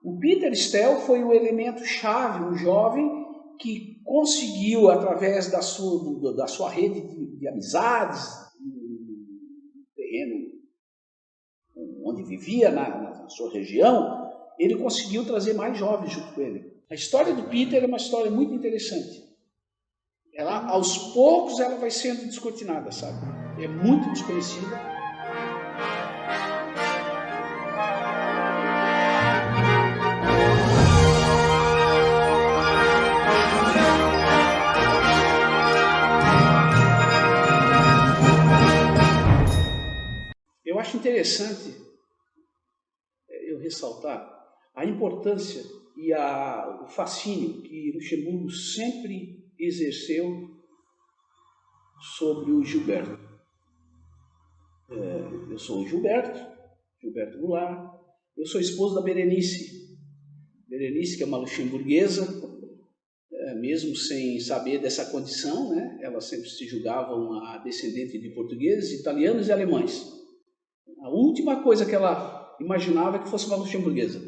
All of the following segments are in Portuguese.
O Peter Stell foi o elemento chave, um jovem que conseguiu, através da sua rede de amizades, no terreno onde vivia, na sua região, ele conseguiu trazer mais jovens junto com ele. A história do Peter é uma história muito interessante. Ela, aos poucos, ela vai sendo descortinada, sabe? É muito desconhecida. Eu acho interessante eu ressaltar a importância e o fascínio que Luxemburgo sempre exerceu sobre o Gilberto. Eu sou o Gilberto Goulart, eu sou esposo da Berenice, que é uma luxemburguesa, mesmo sem saber dessa condição, né? Ela sempre se julgava uma descendente de portugueses, italianos e alemães. A última coisa que ela imaginava é que fosse uma luxemburguesa.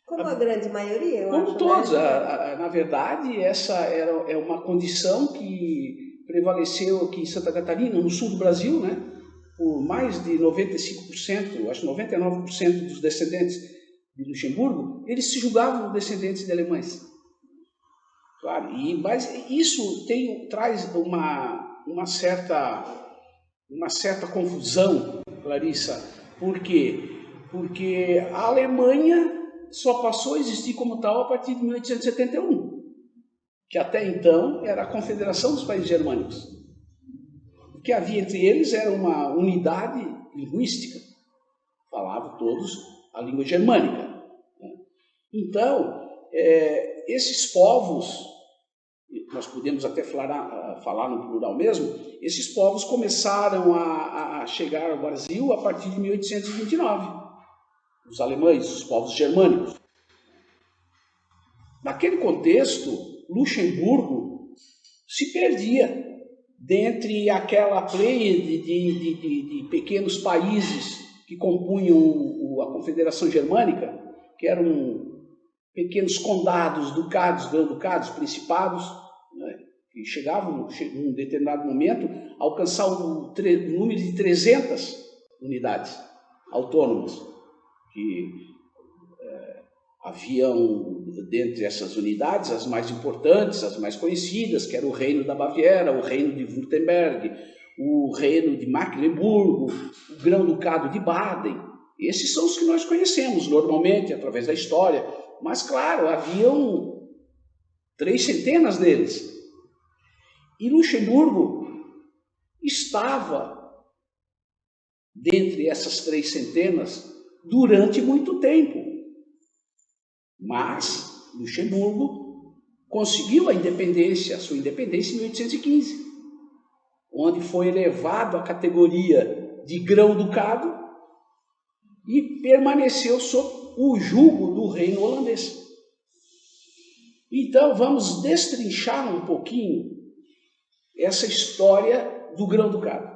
Como a grande maioria, eu acho. Como todos. Na verdade, essa é uma condição que prevaleceu aqui em Santa Catarina, no sul do Brasil, né? Por mais de 95%, acho 99% dos descendentes de Luxemburgo, eles se julgavam descendentes de alemães. Claro, mas isso traz uma certa confusão, Clarissa. Por quê? Porque a Alemanha só passou a existir como tal a partir de 1871, que até então era a Confederação dos Países Germânicos. O que havia entre eles era uma unidade linguística, falavam todos a língua germânica. Então, esses povos, nós podemos até falar no plural mesmo, esses povos começaram a chegar ao Brasil a partir de 1829. Os alemães, os povos germânicos. Naquele contexto, Luxemburgo se perdia dentre aquela pleiade de pequenos países que compunham a Confederação Germânica, que eram pequenos condados, ducados, grão-ducados, principados, né, que chegavam, num determinado momento, a alcançar o número de 300 unidades autônomas. Que haviam, dentre essas unidades, as mais importantes, as mais conhecidas, que era o Reino da Baviera, o Reino de Württemberg, o Reino de Mecklemburgo, o Grão-Ducado de Baden. Esses são os que nós conhecemos normalmente, através da história. Mas, claro, haviam 300 deles. E Luxemburgo estava dentre essas 300 durante muito tempo. Mas Luxemburgo conseguiu a sua independência em 1815, onde foi elevado à categoria de grão-ducado e permaneceu sob o jugo do reino holandês. Então vamos destrinchar um pouquinho essa história do grão-ducado.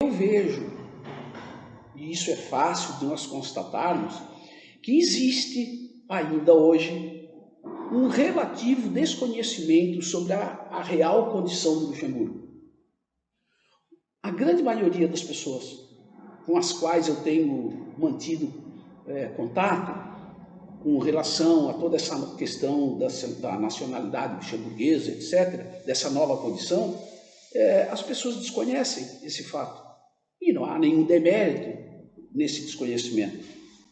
Eu vejo, e isso é fácil de nós constatarmos, que existe ainda hoje um relativo desconhecimento sobre a real condição do Luxemburgo. A grande maioria das pessoas com as quais eu tenho mantido contato com relação a toda essa questão da nacionalidade luxemburguesa, etc., dessa nova condição, as pessoas desconhecem esse fato. E não há nenhum demérito nesse desconhecimento.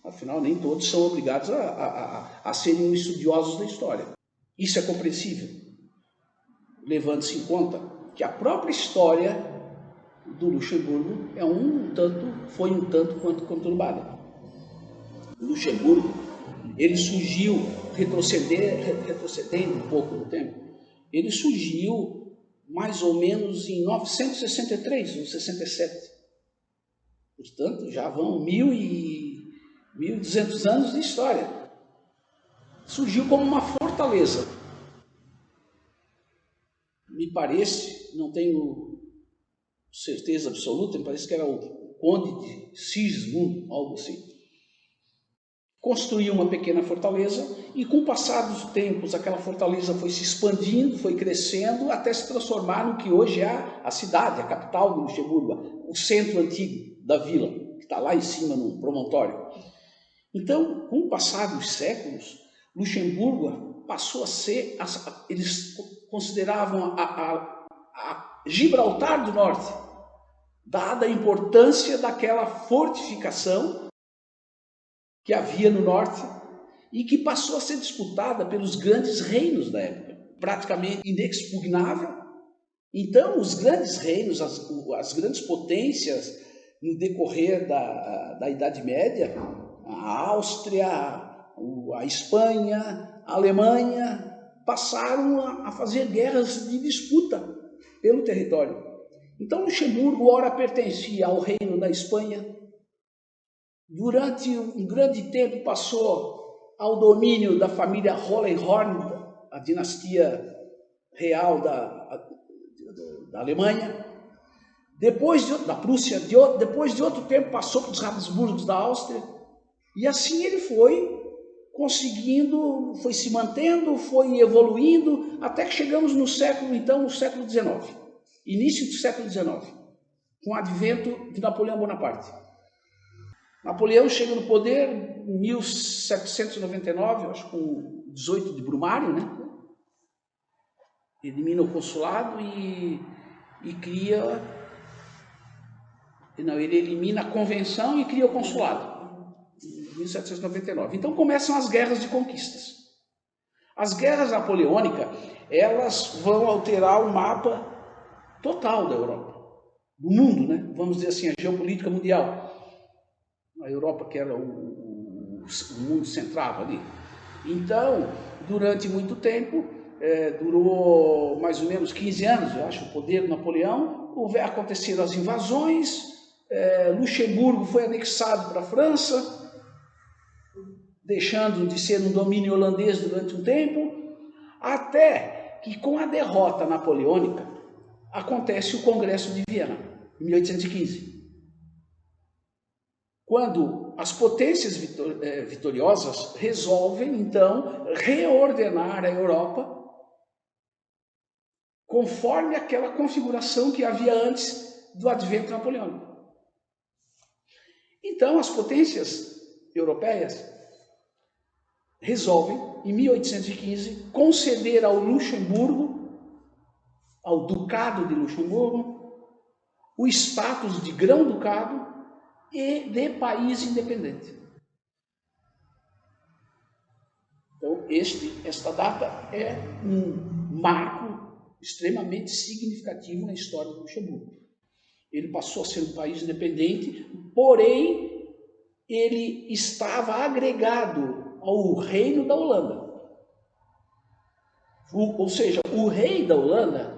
Afinal, nem todos são obrigados a serem estudiosos da história. Isso é compreensível, levando-se em conta que a própria história do Luxemburgo foi um tanto quanto conturbada. O Luxemburgo, ele surgiu, retrocedendo um pouco no tempo, ele surgiu mais ou menos em 963 ou 67. Portanto, já vão 1.200 anos de história. Surgiu como uma fortaleza. Me parece, não tenho certeza absoluta, me parece que era o conde de Sigismund, algo assim. Construiu uma pequena fortaleza e, com o passar dos tempos, aquela fortaleza foi se expandindo, foi crescendo, até se transformar no que hoje é a cidade, a capital de Luxemburgo, o centro antigo da vila, que está lá em cima no promontório. Então, com o passar dos séculos, Luxemburgo passou a ser, eles consideravam a Gibraltar do Norte, dada a importância daquela fortificação que havia no norte e que passou a ser disputada pelos grandes reinos da época, praticamente inexpugnável. Então, os grandes reinos, as grandes potências no decorrer da Idade Média, a Áustria, a Espanha, a Alemanha, passaram a fazer guerras de disputa pelo território. Então, Luxemburgo, ora pertencia ao reino da Espanha, durante um grande tempo passou ao domínio da família Hohenhorn, a dinastia real da Alemanha. Depois da Prússia, depois de outro tempo passou para os Habsburgos da Áustria. E assim ele foi conseguindo, foi se mantendo, foi evoluindo, até que chegamos no século XIX, início do século XIX, com o advento de Napoleão Bonaparte. Napoleão chega no poder em 1799, acho com 18 de Brumário, né? Elimina o consulado e cria... Não, ele elimina a convenção e cria o consulado, em 1799. Então começam as guerras de conquistas. As guerras napoleônicas, elas vão alterar o mapa total da Europa, do mundo, né? Vamos dizer assim, a geopolítica mundial. A Europa, que era o mundo central ali. Então, durante muito tempo, durou mais ou menos 15 anos, eu acho, o poder de Napoleão, aconteceram as invasões, Luxemburgo foi anexado para a França, deixando de ser um domínio holandês durante um tempo, até que, com a derrota napoleônica, acontece o Congresso de Viena, em 1815. Quando as potências vitoriosas resolvem, então, reordenar a Europa conforme aquela configuração que havia antes do advento napoleônico. Então, as potências europeias resolvem, em 1815, conceder ao Luxemburgo, ao Ducado de Luxemburgo, o status de grão-ducado e de país independente. Então, esta data é um marco extremamente significativo na história do Luxemburgo. Ele passou a ser um país independente, porém, ele estava agregado ao reino da Holanda. Ou seja, o rei da Holanda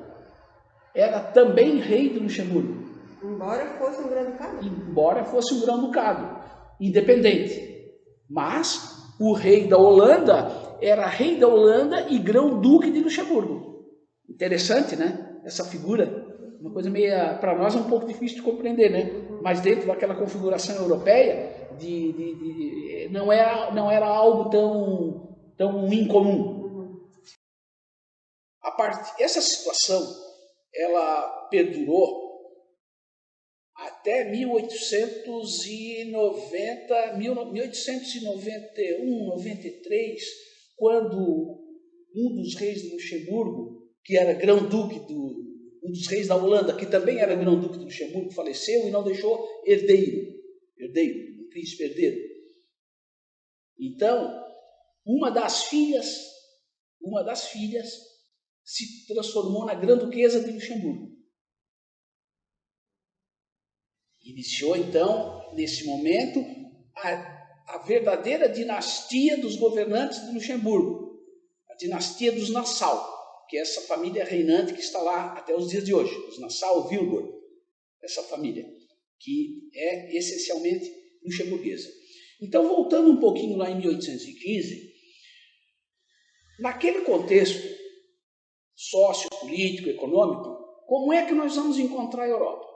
era também rei de Luxemburgo. Embora fosse um grão-ducado? Embora fosse um grão-ducado, independente. Mas o rei da Holanda era rei da Holanda e grão-duque de Luxemburgo. Interessante, né? Essa figura. Uma coisa meio, para nós, é um pouco difícil de compreender, né? Mas dentro daquela configuração europeia, não era algo tão incomum. Essa situação, ela perdurou até 1891, 93, quando um dos reis de Luxemburgo, que era grão-duque um dos reis da Holanda, que também era grão-duque de Luxemburgo, faleceu e não deixou herdeiro, um príncipe herdeiro. Então, uma das filhas se transformou na grã-duquesa de Luxemburgo. Iniciou, então, nesse momento, a verdadeira dinastia dos governantes de Luxemburgo, a dinastia dos Nassau, que é essa família reinante que está lá até os dias de hoje, os Nassau-Wilburg, essa família, que é essencialmente luxemburguesa. Então, voltando um pouquinho lá em 1815, naquele contexto sociopolítico, econômico, como é que nós vamos encontrar a Europa?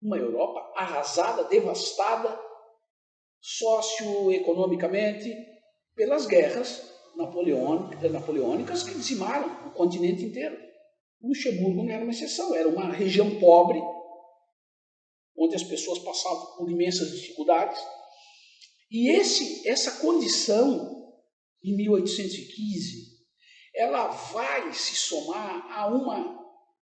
uma Europa arrasada, devastada, socioeconomicamente, pelas guerras napoleônicas que dizimaram o continente inteiro. O Luxemburgo não era uma exceção, era uma região pobre, onde as pessoas passavam por imensas dificuldades. E essa condição, em 1815, ela vai se somar a uma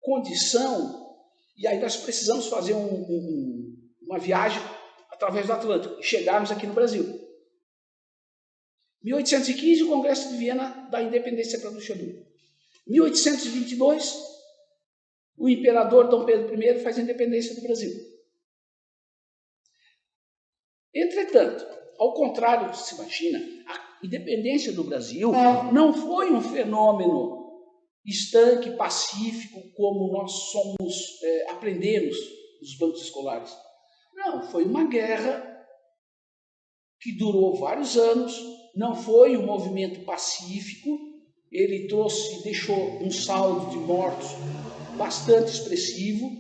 condição, e aí nós precisamos fazer uma viagem através do Atlântico e chegarmos aqui no Brasil. 1815, o Congresso de Viena dá independência para Luxemburgo. 1822, o imperador Dom Pedro I faz a independência do Brasil. Entretanto, ao contrário do que se imagina, a independência do Brasil não foi um fenômeno estanque, pacífico, como nós aprendemos nos bancos escolares. Não, foi uma guerra que durou vários anos, não foi um movimento pacífico, ele deixou um saldo de mortos bastante expressivo,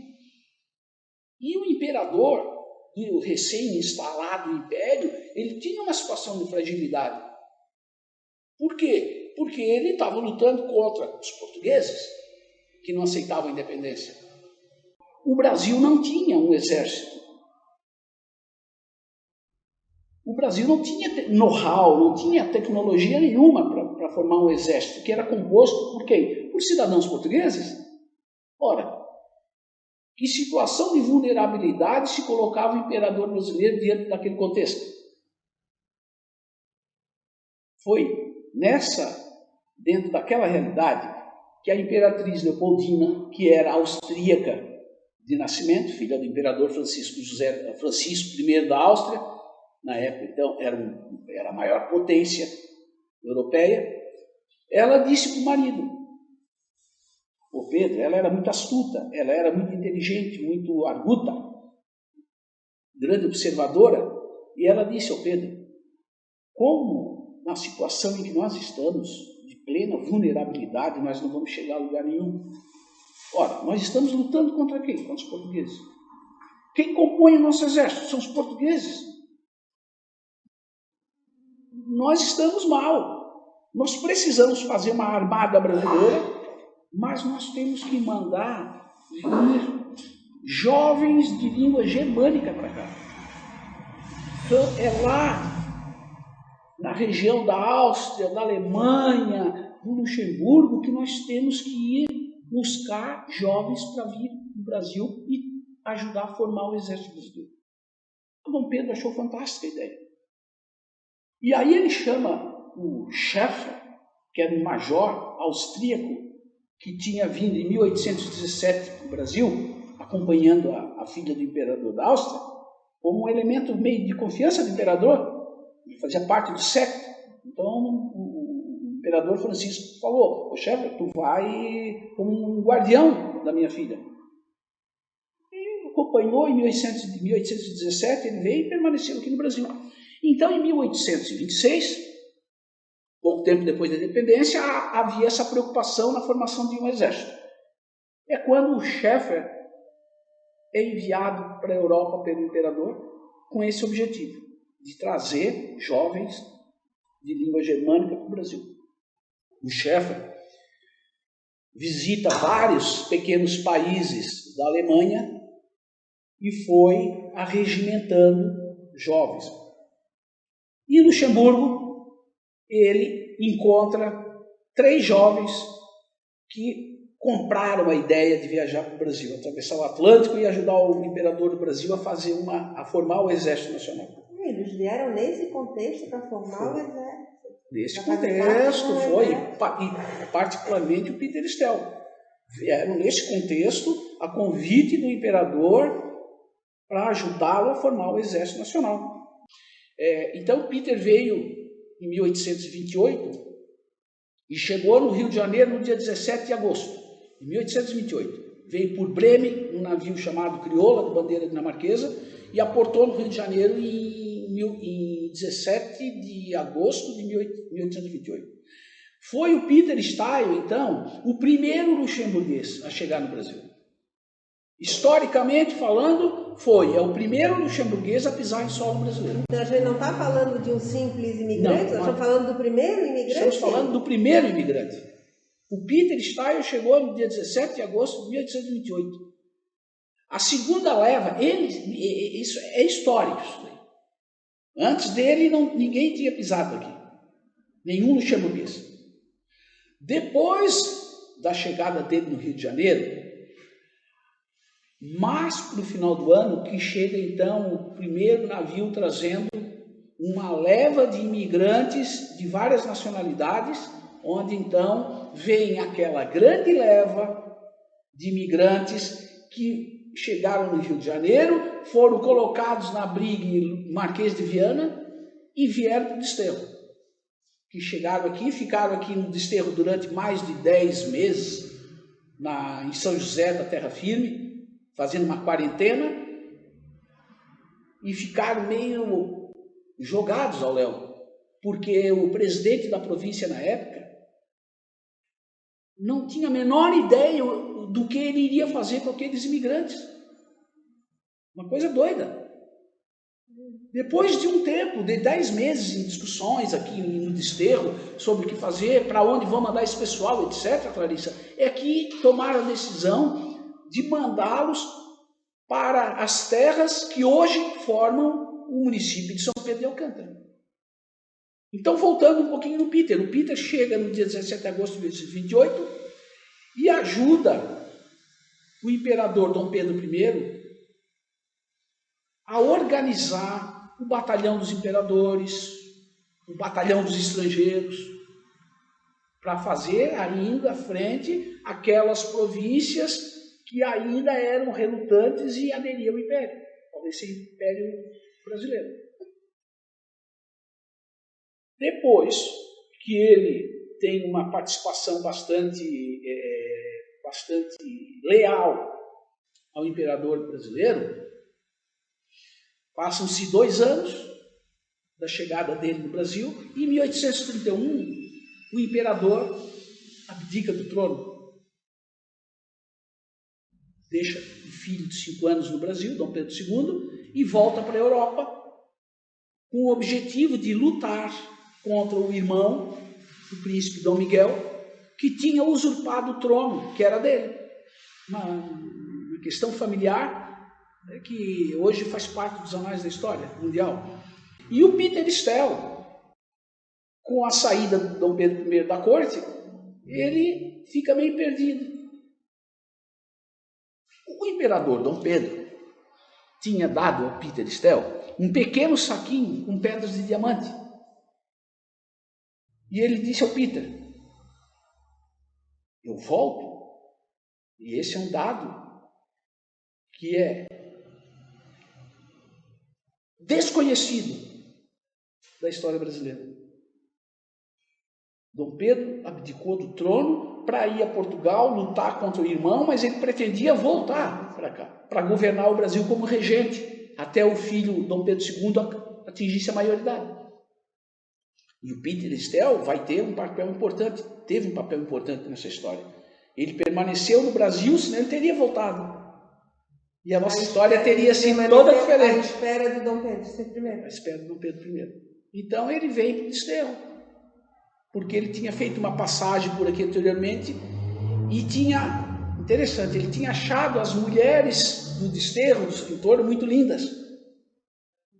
e o imperador, o recém-instalado império, ele tinha uma situação de fragilidade. Por quê? Porque ele estava lutando contra os portugueses, que não aceitavam a independência. O Brasil não tinha um exército. O Brasil não tinha know-how, não tinha tecnologia nenhuma para formar um exército, que era composto por quem? Por cidadãos portugueses. Ora, que situação de vulnerabilidade se colocava o imperador brasileiro diante daquele contexto? Foi dentro daquela realidade, que a imperatriz Leopoldina, que era austríaca de nascimento, filha do imperador Francisco I da Áustria, na época, então, era a maior potência europeia, ela disse para o marido, o Pedro, ela era muito astuta, ela era muito inteligente, muito arguta, grande observadora, e ela disse ao Pedro, como na situação em que nós estamos, de plena vulnerabilidade, nós não vamos chegar a lugar nenhum. Ora, nós estamos lutando contra quem? Contra os portugueses. Quem compõe o nosso exército são os portugueses. Nós estamos mal. Nós precisamos fazer uma armada brasileira, mas nós temos que mandar jovens de língua germânica para cá. Então, é lá, na região da Áustria, da Alemanha, do Luxemburgo, que nós temos que ir buscar jovens para vir no Brasil e ajudar a formar o exército brasileiro. O Dom Pedro achou fantástica a ideia. E aí ele chama o Schäfer, que era um major austríaco, que tinha vindo em 1817 para o Brasil, acompanhando a filha do imperador da Áustria, como um elemento meio de confiança do imperador. Ele fazia parte do séquito. Então o imperador Francisco falou, Schäfer, tu vai como um guardião da minha filha. E acompanhou em 1817, ele veio e permaneceu aqui no Brasil. Então, em 1826, pouco tempo depois da independência, havia essa preocupação na formação de um exército. É quando o Schäfer é enviado para a Europa pelo imperador com esse objetivo, de trazer jovens de língua germânica para o Brasil. O Schäfer visita vários pequenos países da Alemanha e foi arregimentando jovens. E em Luxemburgo, ele encontra 3 jovens que compraram a ideia de viajar para o Brasil, atravessar o Atlântico e ajudar o imperador do Brasil a formar o Exército Nacional. Eles vieram nesse contexto para formar o Exército? Nesse contexto foi, e particularmente o Peter Stell. Vieram nesse contexto a convite do imperador para ajudá-lo a formar o Exército Nacional. Então, Peter veio em 1828 e chegou no Rio de Janeiro no dia 17 de agosto de 1828. Veio por Bremen, num navio chamado Crioula, de bandeira dinamarquesa, e aportou no Rio de Janeiro em 17 de agosto de 1828. Foi o Peter Stuyt, então, o primeiro luxemburguês a chegar no Brasil. Historicamente falando, é o primeiro luxemburguês a pisar em solo brasileiro. Então a gente não está falando de um simples imigrante, nós estamos falando do primeiro imigrante? Estamos falando do primeiro imigrante. O Peter Steyer chegou no dia 17 de agosto de 1828. A segunda leva, isso é histórico. Isso daí. Antes dele, ninguém tinha pisado aqui. Nenhum luxemburguês. Depois da chegada dele no Rio de Janeiro, mais para o final do ano, que chega então o primeiro navio trazendo uma leva de imigrantes de várias nacionalidades, onde então vem aquela grande leva de imigrantes que chegaram no Rio de Janeiro, foram colocados na brigue Marquês de Viana e vieram para o Desterro. Que chegaram aqui, ficaram aqui no Desterro durante mais de 10 meses, em São José da Terra Firme, fazendo uma quarentena, e ficaram meio jogados ao léu, porque o presidente da província na época não tinha a menor ideia do que ele iria fazer com aqueles imigrantes. Uma coisa doida. Depois de um tempo, de 10 meses em discussões aqui no Desterro, sobre o que fazer, para onde vão mandar esse pessoal, etc., Clarissa, é que tomaram a decisão de mandá-los para as terras que hoje formam o município de São Pedro de Alcântara. Então, voltando um pouquinho no Peter. O Peter chega no dia 17 de agosto de 1828 e ajuda o imperador Dom Pedro I a organizar o batalhão dos imperadores, o batalhão dos estrangeiros, para fazer ainda frente àquelas províncias que ainda eram relutantes e aderiam ao Império, ao esse Império brasileiro. Depois que ele tem uma participação bastante leal ao imperador brasileiro, passam-se 2 anos da chegada dele no Brasil, e em 1831 o imperador abdica do trono. Deixa o filho de 5 anos no Brasil, Dom Pedro II, e volta para a Europa com o objetivo de lutar contra o irmão do príncipe Dom Miguel, que tinha usurpado o trono, que era dele. Uma questão familiar que hoje faz parte dos anais da história mundial. E o Peter Stell, com a saída de Dom Pedro I da corte, ele fica meio perdido. O imperador Dom Pedro tinha dado ao Peter Stell um pequeno saquinho com pedras de diamante. E ele disse ao Peter: eu volto, e esse é um dado que é desconhecido da história brasileira. Dom Pedro abdicou do trono para ir a Portugal lutar contra o irmão, mas ele pretendia voltar para cá, para governar o Brasil como regente, até o filho Dom Pedro II atingisse a maioridade. E o Peter Stell vai ter um papel importante, teve um papel importante nessa história. Ele permaneceu no Brasil, senão ele teria voltado. E a nossa história teria sido toda diferente. À espera de Dom Pedro I. À espera de Dom Pedro I. Então ele veio para o Desterro, porque ele tinha feito uma passagem por aqui anteriormente e tinha, interessante, ele tinha achado as mulheres do Desterro, do escritor, muito lindas.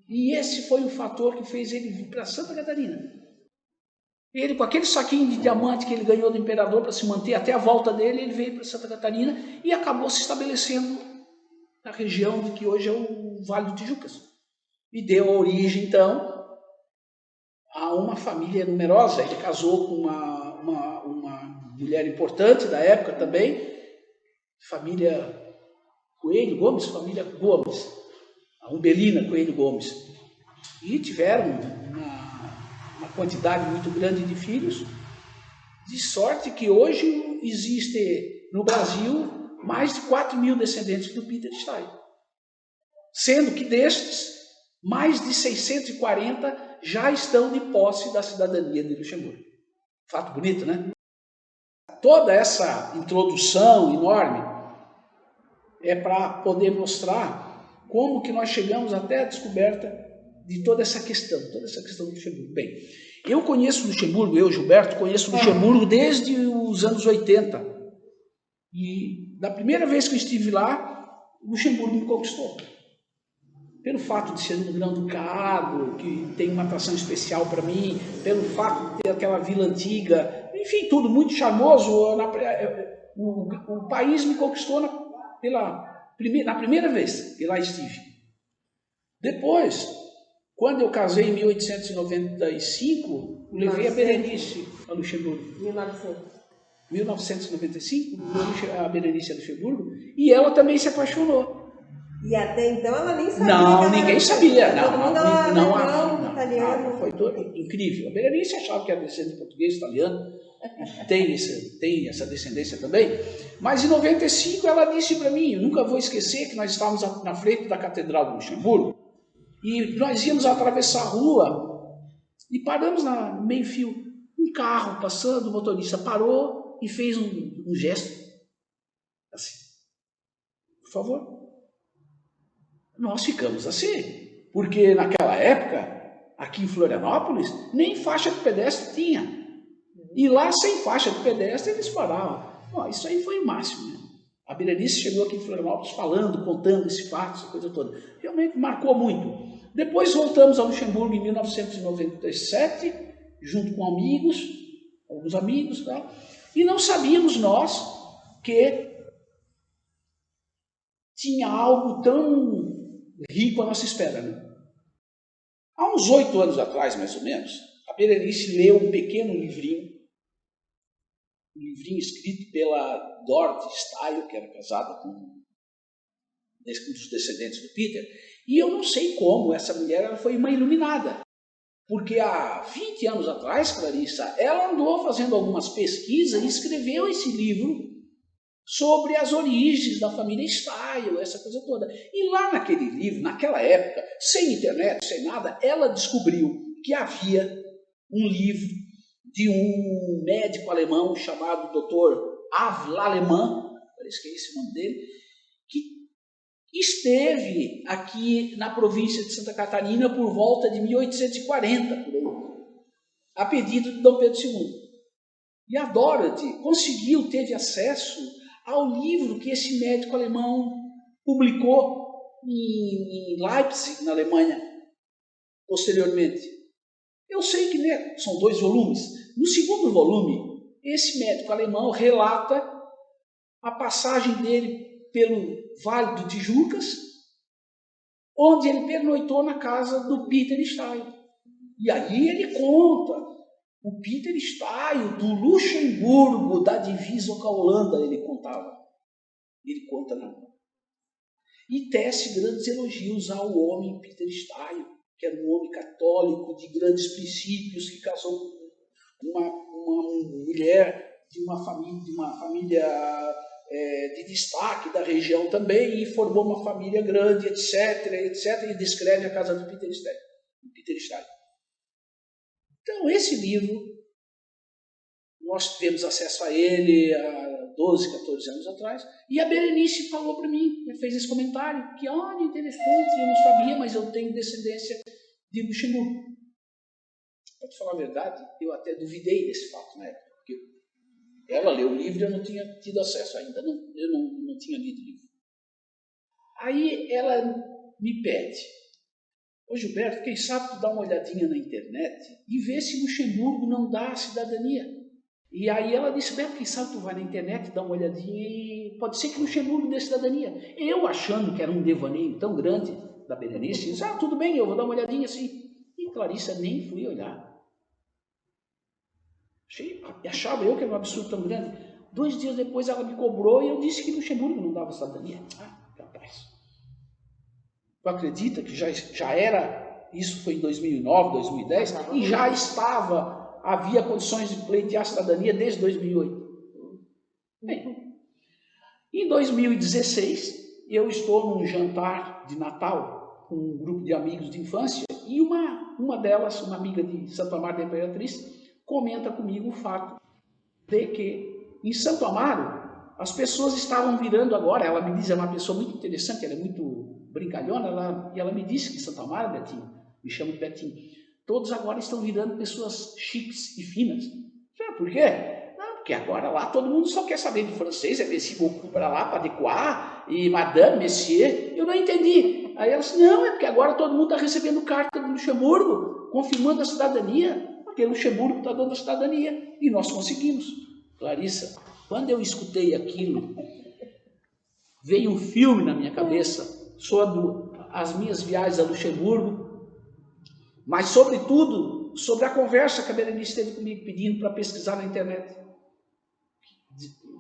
E esse foi o fator que fez ele vir para Santa Catarina. Ele, com aquele saquinho de diamante que ele ganhou do imperador para se manter até a volta dele, ele veio para Santa Catarina e acabou se estabelecendo na região de que hoje é o Vale do Tijucas. E deu origem, então, a uma família numerosa. Ele casou com uma mulher importante da época também, família Coelho Gomes, família Gomes, a Umbelina Coelho Gomes. E tiveram uma quantidade muito grande de filhos, de sorte que hoje existe no Brasil mais de 4.000 descendentes do Peter Steyer. Sendo que destes, mais de 640 já estão de posse da cidadania de Luxemburgo. Fato bonito, né? Toda essa introdução enorme é para poder mostrar como que nós chegamos até a descoberta de toda essa questão do Luxemburgo. Bem, eu conheço Luxemburgo, eu, Gilberto, conheço Luxemburgo desde os anos 80. E da primeira vez que eu estive lá, Luxemburgo me conquistou. Pelo fato de ser um grão-ducado, que tem uma atração especial para mim, pelo fato de ter aquela vila antiga, enfim, tudo muito charmoso. O país me conquistou na primeira vez que lá estive. Depois, quando eu casei em 1895, levei a Berenice a Luxemburgo. 1995, a Berenice a Luxemburgo, e ela também se apaixonou. E até então ela nem sabia. Não, ninguém sabia. Não, italiano. Foi incrível. A Berenice achava que era descendente português, italiano, tem essa descendência também. Mas em 95 ela disse para mim, eu nunca vou esquecer que nós estávamos na frente da Catedral de Luxemburgo e nós íamos atravessar a rua e paramos no meio-fio. Um carro passando, o motorista parou e fez um gesto assim. Por favor. Nós ficamos assim, porque naquela época, aqui em Florianópolis, nem faixa de pedestre tinha. E lá, sem faixa de pedestre, eles paravam. Bom, isso aí foi o máximo. Né? A Berenice chegou aqui em Florianópolis falando, contando esse fato, essa coisa toda. Realmente marcou muito. Depois voltamos a Luxemburgo em 1997, junto com alguns amigos, tá? E não sabíamos nós que tinha algo tão rico à nossa espera, né? Há uns 8 anos atrás, mais ou menos, a Berenice leu um pequeno livrinho, escrito pela Dorothy Style, que era casada com um dos descendentes do Peter, e eu não sei como essa mulher ela foi uma iluminada, porque há 20 anos atrás, Clarissa, ela andou fazendo algumas pesquisas e escreveu esse livro sobre as origens da família Style, essa coisa toda. E lá naquele livro, naquela época, sem internet, sem nada, ela descobriu que havia um livro de um médico alemão chamado Dr. Av Lallemand, parece que é esse o nome dele, que esteve aqui na província de Santa Catarina por volta de 1840, por aí, a pedido de Dom Pedro II. E a Dorothy teve acesso ao livro que esse médico alemão publicou em Leipzig, na Alemanha, posteriormente. Eu sei que são 2 volumes. No segundo volume, esse médico alemão relata a passagem dele pelo Vale do Tijucas, onde ele pernoitou na casa do Peter Style. E aí ele conta o Peter Style, do Luxemburgo, da divisa com a Holanda, ele contava. Ele conta, não. E tece grandes elogios ao homem Peter Style, que era um homem católico, de grandes princípios, que casou com uma mulher de uma família de destaque da região também, e formou uma família grande, etc., e descreve a casa do Peter Style. Então, esse livro, nós tivemos acesso a ele há 12, 14 anos atrás, e a Berenice falou para mim, fez esse comentário, que olha, interessante, eu não sabia, mas eu tenho descendência de Luxemburgo. Para te falar a verdade, eu até duvidei desse fato na época, porque ela leu o livro e eu não tinha tido acesso ainda, eu não tinha lido o livro. Aí ela me pede, ô Gilberto, quem sabe tu dá uma olhadinha na internet e vê se Luxemburgo não dá a cidadania. E aí ela disse, Beto, quem sabe tu vai na internet, dá uma olhadinha e pode ser que Luxemburgo dê cidadania. Eu achando que era um devaneio tão grande da Berenice, disse, tudo bem, eu vou dar uma olhadinha assim. E Clarissa nem fui olhar. Achava eu que era um absurdo tão grande. 2 dias depois ela me cobrou e eu disse que Luxemburgo não dava cidadania. Capaz. Tu acredita que já era, isso foi em 2009, 2010, e já havia condições de pleitear a cidadania desde 2008. Bem, em 2016, eu estou num jantar de Natal com um grupo de amigos de infância e uma delas, uma amiga de Santo Amaro da Imperatriz, comenta comigo o fato de que em Santo Amaro as pessoas estavam virando agora, ela me diz, é uma pessoa muito interessante, ela é muito brincalhona, e ela me disse que em Santo Amaro, Betinho, me chama de Betinho, todos agora estão virando pessoas chiques e finas. Por quê? Não, porque agora lá todo mundo só quer saber de francês, é merci beaucoup para lá, para adequar, e madame, monsieur. Eu não entendi. Aí ela disse, não, é porque agora todo mundo está recebendo carta do Luxemburgo, confirmando a cidadania, porque o Luxemburgo está dando a cidadania, e nós conseguimos. Clarissa, quando eu escutei aquilo, veio um filme na minha cabeça sobre as minhas viagens a Luxemburgo, mas, sobretudo, sobre a conversa que a Berenice teve comigo, pedindo para pesquisar na internet.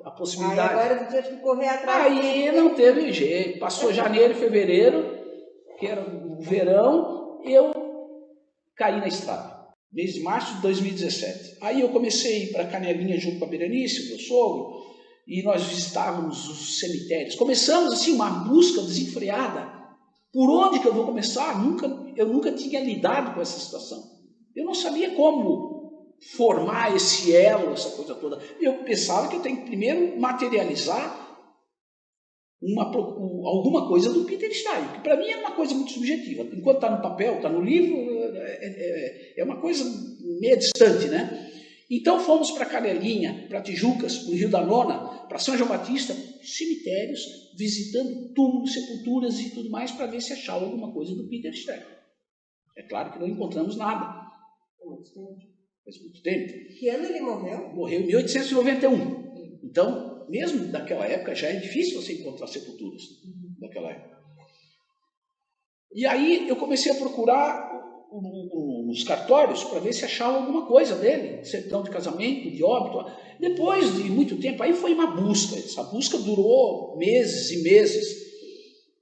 A possibilidade. Aí agora tu tinha que correr atrás. Aí não teve jeito. Passou janeiro e fevereiro, que era o verão, eu caí na estrada. Mês de março de 2017. Aí eu comecei a ir para Canelinha junto com a Berenice, meu sogro, e nós visitávamos os cemitérios. Começamos assim uma busca desenfreada. Por onde que eu vou começar? Eu nunca tinha lidado com essa situação. Eu não sabia como formar esse elo, essa coisa toda. Eu pensava que eu tenho que primeiro materializar alguma coisa do Peter Stein, que para mim é uma coisa muito subjetiva. Enquanto está no papel, está no livro, é uma coisa meio distante, né? Então fomos para Canelinha, para Tijucas, para o Rio da Nona, para São João Batista, cemitérios, visitando túmulos, sepulturas e tudo mais, para ver se achava alguma coisa do Peter Stein. É claro que não encontramos nada. Faz muito tempo. Que ano ele morreu? Morreu em 1891. Então, mesmo daquela época, já é difícil você encontrar sepulturas daquela época. E aí eu comecei a procurar nos cartórios para ver se achava alguma coisa dele, certidão de casamento, de óbito. Depois de muito tempo, aí foi uma busca. Essa busca durou meses e meses.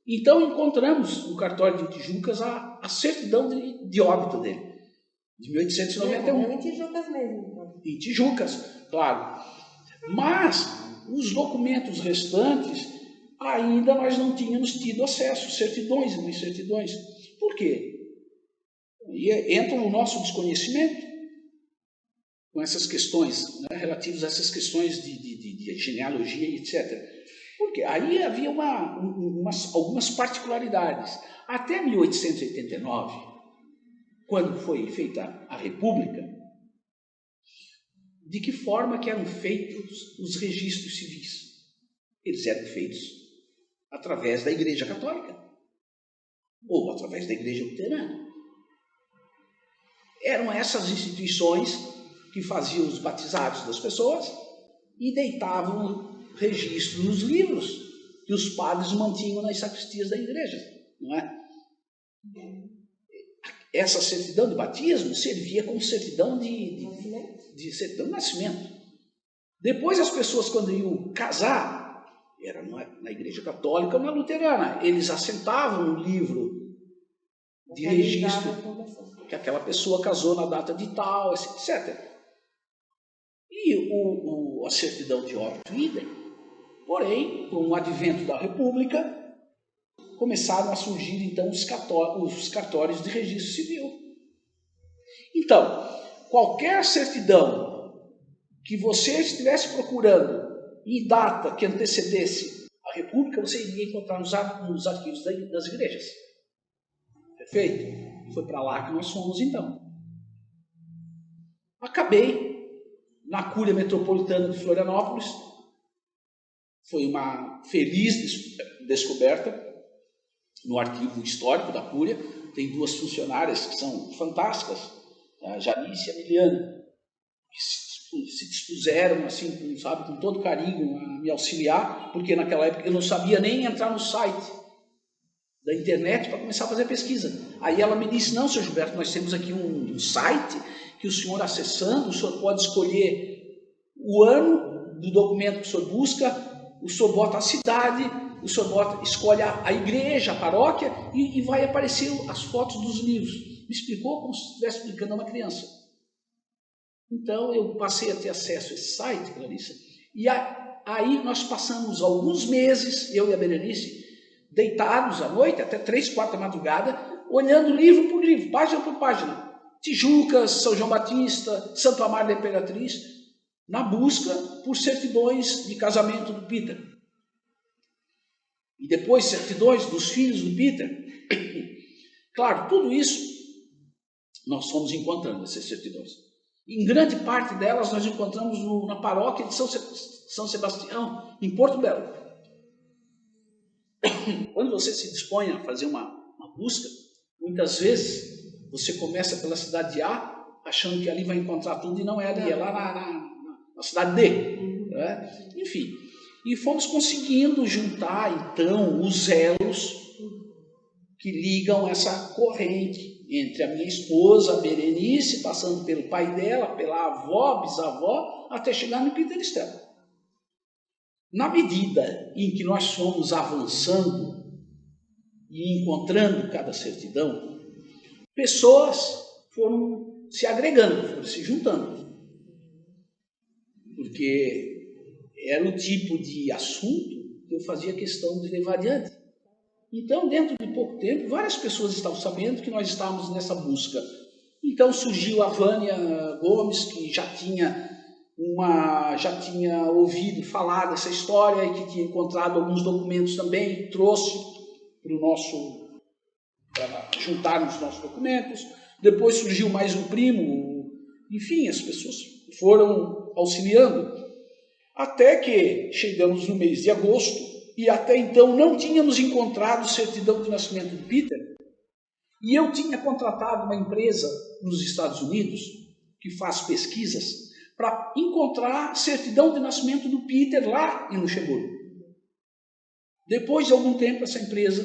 Então encontramos no cartório de Tijucas a certidão de óbito dele, de 1891. Em Tijucas mesmo. Então. Em Tijucas, claro. Mas os documentos restantes ainda nós não tínhamos tido acesso, certidões e mais certidões. Por quê? E entra o nosso desconhecimento com essas questões, né, relativas a essas questões de genealogia e etc. Porque aí havia algumas particularidades. Até 1889, quando foi feita a República, de que forma que eram feitos os registros civis? Eles eram feitos através da Igreja Católica ou através da Igreja Luterana. Eram essas instituições que faziam os batizados das pessoas e deitavam registro nos livros que os padres mantinham nas sacristias da igreja, não é? Essa certidão de batismo servia como certidão certidão de nascimento. Depois as pessoas, quando iam casar, era na Igreja Católica ou na Luterana, eles assentavam um livro de registro que aquela pessoa casou na data de tal, etc. E a certidão de óbito, idem. Porém, com o advento da República, começaram a surgir, então, os cartórios de registro civil. Então, qualquer certidão que você estivesse procurando em data que antecedesse a República, você iria encontrar nos arquivos das igrejas. Perfeito? Foi para lá que nós fomos, então. Acabei na Cúria Metropolitana de Florianópolis. Foi uma feliz descoberta no arquivo histórico da Cúria. Tem duas funcionárias que são fantásticas, a Janice e a Miliana, que se dispuseram assim, sabe, com todo carinho a me auxiliar, porque naquela época eu não sabia nem entrar no site da internet para começar a fazer pesquisa. Aí ela me disse, não, senhor Gilberto, nós temos aqui um site que o senhor acessando, o senhor pode escolher o ano do documento que o senhor busca, o senhor bota a cidade, o senhor escolhe a igreja, a paróquia, e vai aparecer as fotos dos livros. Me explicou como se estivesse explicando a uma criança. Então eu passei a ter acesso a esse site, Clarissa, e aí nós passamos alguns meses, eu e a Berenice, deitados à noite, até 3, 4 da madrugada, olhando livro por livro, página por página. Tijucas, São João Batista, Santo Amaro da Imperatriz, na busca por certidões de casamento do Peter. e depois certidões dos filhos do Peter. Claro, tudo isso nós fomos encontrando, essas certidões. Em grande parte delas nós encontramos na paróquia de São Sebastião, em Porto Belo. Quando você se dispõe a fazer uma busca, muitas vezes você começa pela cidade A, achando que ali vai encontrar tudo, e não é ali, é lá na cidade D. Né? Enfim, e fomos conseguindo juntar, então, os elos que ligam essa corrente entre a minha esposa, a Berenice, passando pelo pai dela, pela avó, bisavó, até chegar no Peter Stella. Na medida em que nós fomos avançando e encontrando cada certidão, pessoas foram se agregando, foram se juntando. Porque era o tipo de assunto que eu fazia questão de levar adiante. Então, dentro de pouco tempo, várias pessoas estavam sabendo que nós estávamos nessa busca. Então surgiu a Vânia Gomes, que já tinha ouvido falar dessa história e que tinha encontrado alguns documentos também, trouxe para juntarmos os nossos documentos. Depois surgiu mais um primo, enfim, as pessoas foram auxiliando, até que chegamos no mês de agosto, e até então não tínhamos encontrado certidão de nascimento de Peter, e eu tinha contratado uma empresa nos Estados Unidos, que faz pesquisas, para encontrar certidão de nascimento do Peter lá em Luxemburgo. Depois de algum tempo, essa empresa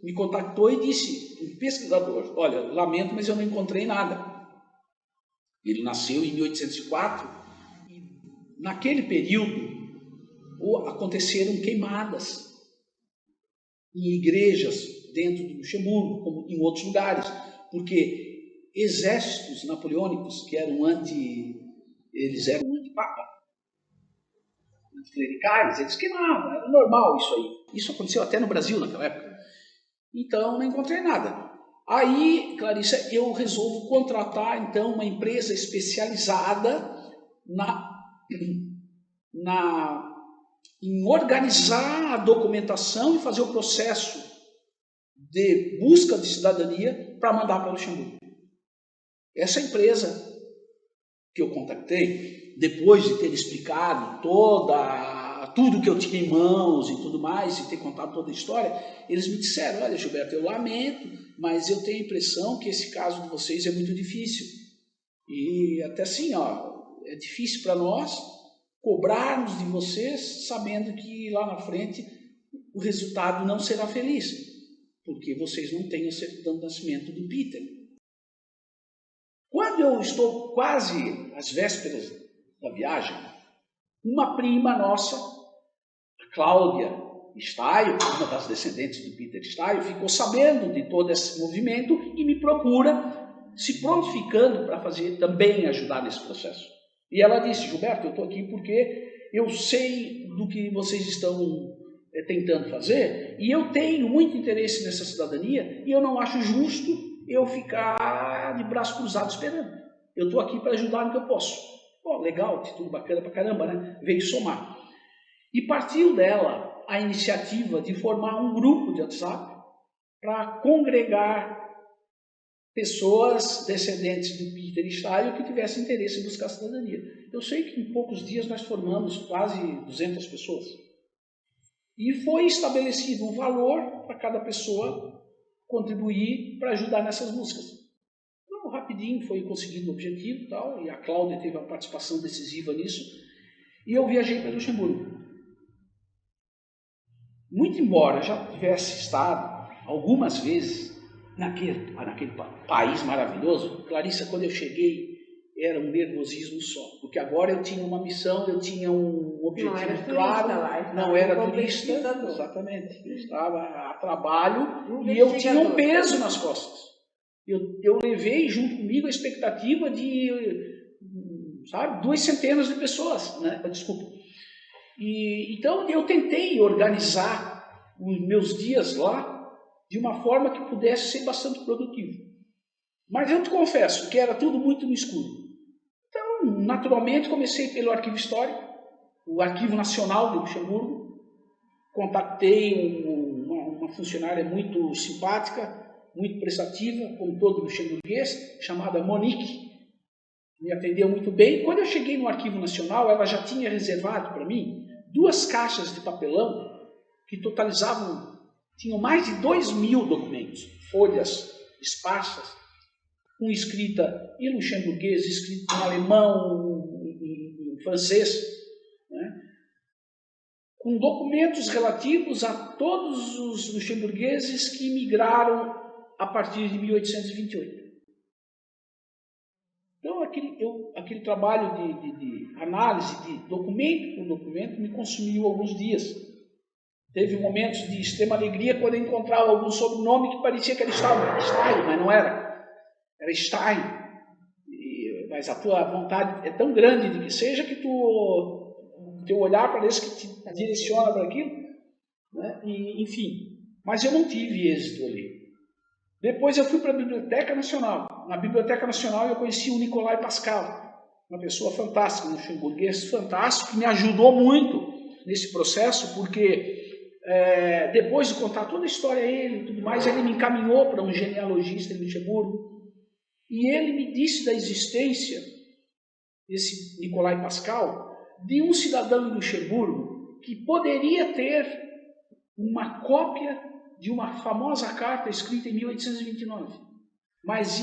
me contactou e disse, um pesquisador, olha, lamento, mas eu não encontrei nada. Ele nasceu em 1804, e naquele período aconteceram queimadas em igrejas dentro de Luxemburgo, como em outros lugares, porque exércitos napoleônicos que eram eles eram anti-papa, anticlericais, eles queimavam, era normal isso aí. Isso aconteceu até no Brasil naquela época. Então, não encontrei nada. Aí, Clarissa, eu resolvo contratar, então, uma empresa especializada em organizar a documentação e fazer o processo de busca de cidadania para mandar para Luxemburgo. Essa empresa que eu contactei, depois de ter explicado tudo que eu tinha em mãos e tudo mais, e ter contado toda a história, eles me disseram, olha, Gilberto, eu lamento, mas eu tenho a impressão que esse caso de vocês é muito difícil. E até assim, é difícil para nós cobrarmos de vocês, sabendo que lá na frente o resultado não será feliz, porque vocês não têm a certidão de nascimento do Peter. Quando eu estou quase às vésperas da viagem, uma prima nossa, a Cláudia Staio, uma das descendentes do Peter Staio, ficou sabendo de todo esse movimento e me procura, se prontificando para também ajudar nesse processo. E ela disse, Gilberto, eu estou aqui porque eu sei do que vocês estão tentando fazer e eu tenho muito interesse nessa cidadania e eu não acho justo eu ficar de braço cruzado esperando. Eu estou aqui para ajudar no que eu posso. Pô, legal, tudo bacana pra caramba, né? Veio somar. E partiu dela a iniciativa de formar um grupo de WhatsApp para congregar pessoas descendentes do Peter Staio que tivessem interesse em buscar cidadania. Eu sei que em poucos dias nós formamos quase 200 pessoas. E foi estabelecido um valor para cada pessoa contribuir para ajudar nessas buscas. Então, rapidinho foi conseguido o objetivo e tal, e a Cláudia teve uma participação decisiva nisso, e eu viajei para Luxemburgo. Muito embora já tivesse estado algumas vezes naquele país maravilhoso, Clarissa, quando eu cheguei, era um nervosismo só, porque agora eu tinha uma missão, eu tinha um objetivo claro, não era turista, exatamente, eu estava a trabalho e eu tinha um peso nas costas. Eu levei junto comigo a expectativa de, 200 de pessoas, né? Desculpa. Então eu tentei organizar os meus dias lá de uma forma que pudesse ser bastante produtivo. Mas eu te confesso que era tudo muito no escuro. Então, naturalmente, comecei pelo Arquivo Histórico, o Arquivo Nacional de Luxemburgo. Contactei uma funcionária muito simpática, muito prestativa, como todo luxemburguês, chamada Monique. Me atendeu muito bem. Quando eu cheguei no Arquivo Nacional, ela já tinha reservado para mim 2 caixas de papelão que totalizavam, tinham mais de 2.000 documentos, folhas esparsas, com escrita em luxemburguês, escrita em alemão, em francês, né? Com documentos relativos a todos os luxemburgueses que migraram a partir de 1828. Então, aquele trabalho de análise de documento por documento me consumiu alguns dias. Teve momentos de extrema alegria quando eu encontrava algum sobrenome que parecia que era Stein, mas não era. Era Stein. Mas a tua vontade é tão grande de que seja que o teu olhar parece que te direciona para aquilo. Né? Enfim, mas eu não tive êxito ali. Depois eu fui para a Biblioteca Nacional. Na Biblioteca Nacional eu conheci o Nicolai Pascal, uma pessoa fantástica, um luxemburguês fantástico, que me ajudou muito nesse processo, porque depois de contar toda a história a ele e tudo mais, ele me encaminhou para um genealogista em Luxemburgo, e ele me disse da existência, esse Nicolai Pascal, de um cidadão em Luxemburgo que poderia ter uma cópia de uma famosa carta escrita em 1829. Mas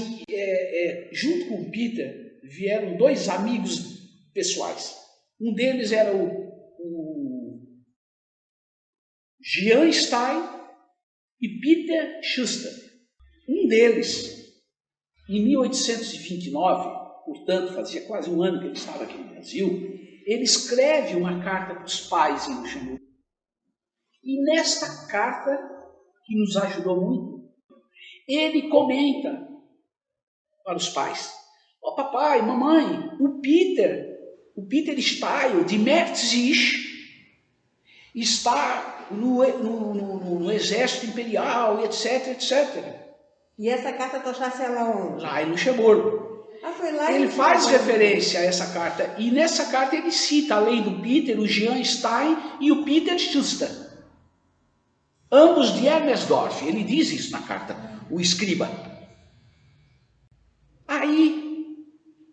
junto com o Peter vieram 2 amigos pessoais. Um deles era o Jean Stein e Peter Schuster. Um deles, em 1829, portanto fazia quase um ano que ele estava aqui no Brasil, ele escreve uma carta para os pais em Luxemburgo. E nesta carta, que nos ajudou muito, ele comenta para os pais: ó, papai, mamãe, o Peter Stein, de Merzig, está no exército imperial, etc, etc. E essa carta tu achaste ela onde? Lá em Luxemburgo. Foi lá ele faz referência a essa carta, e nessa carta ele cita, além do Peter, o Jean Stein e o Peter Schuster, ambos de Hermersdorf. Ele diz isso na carta, o escriba. Aí,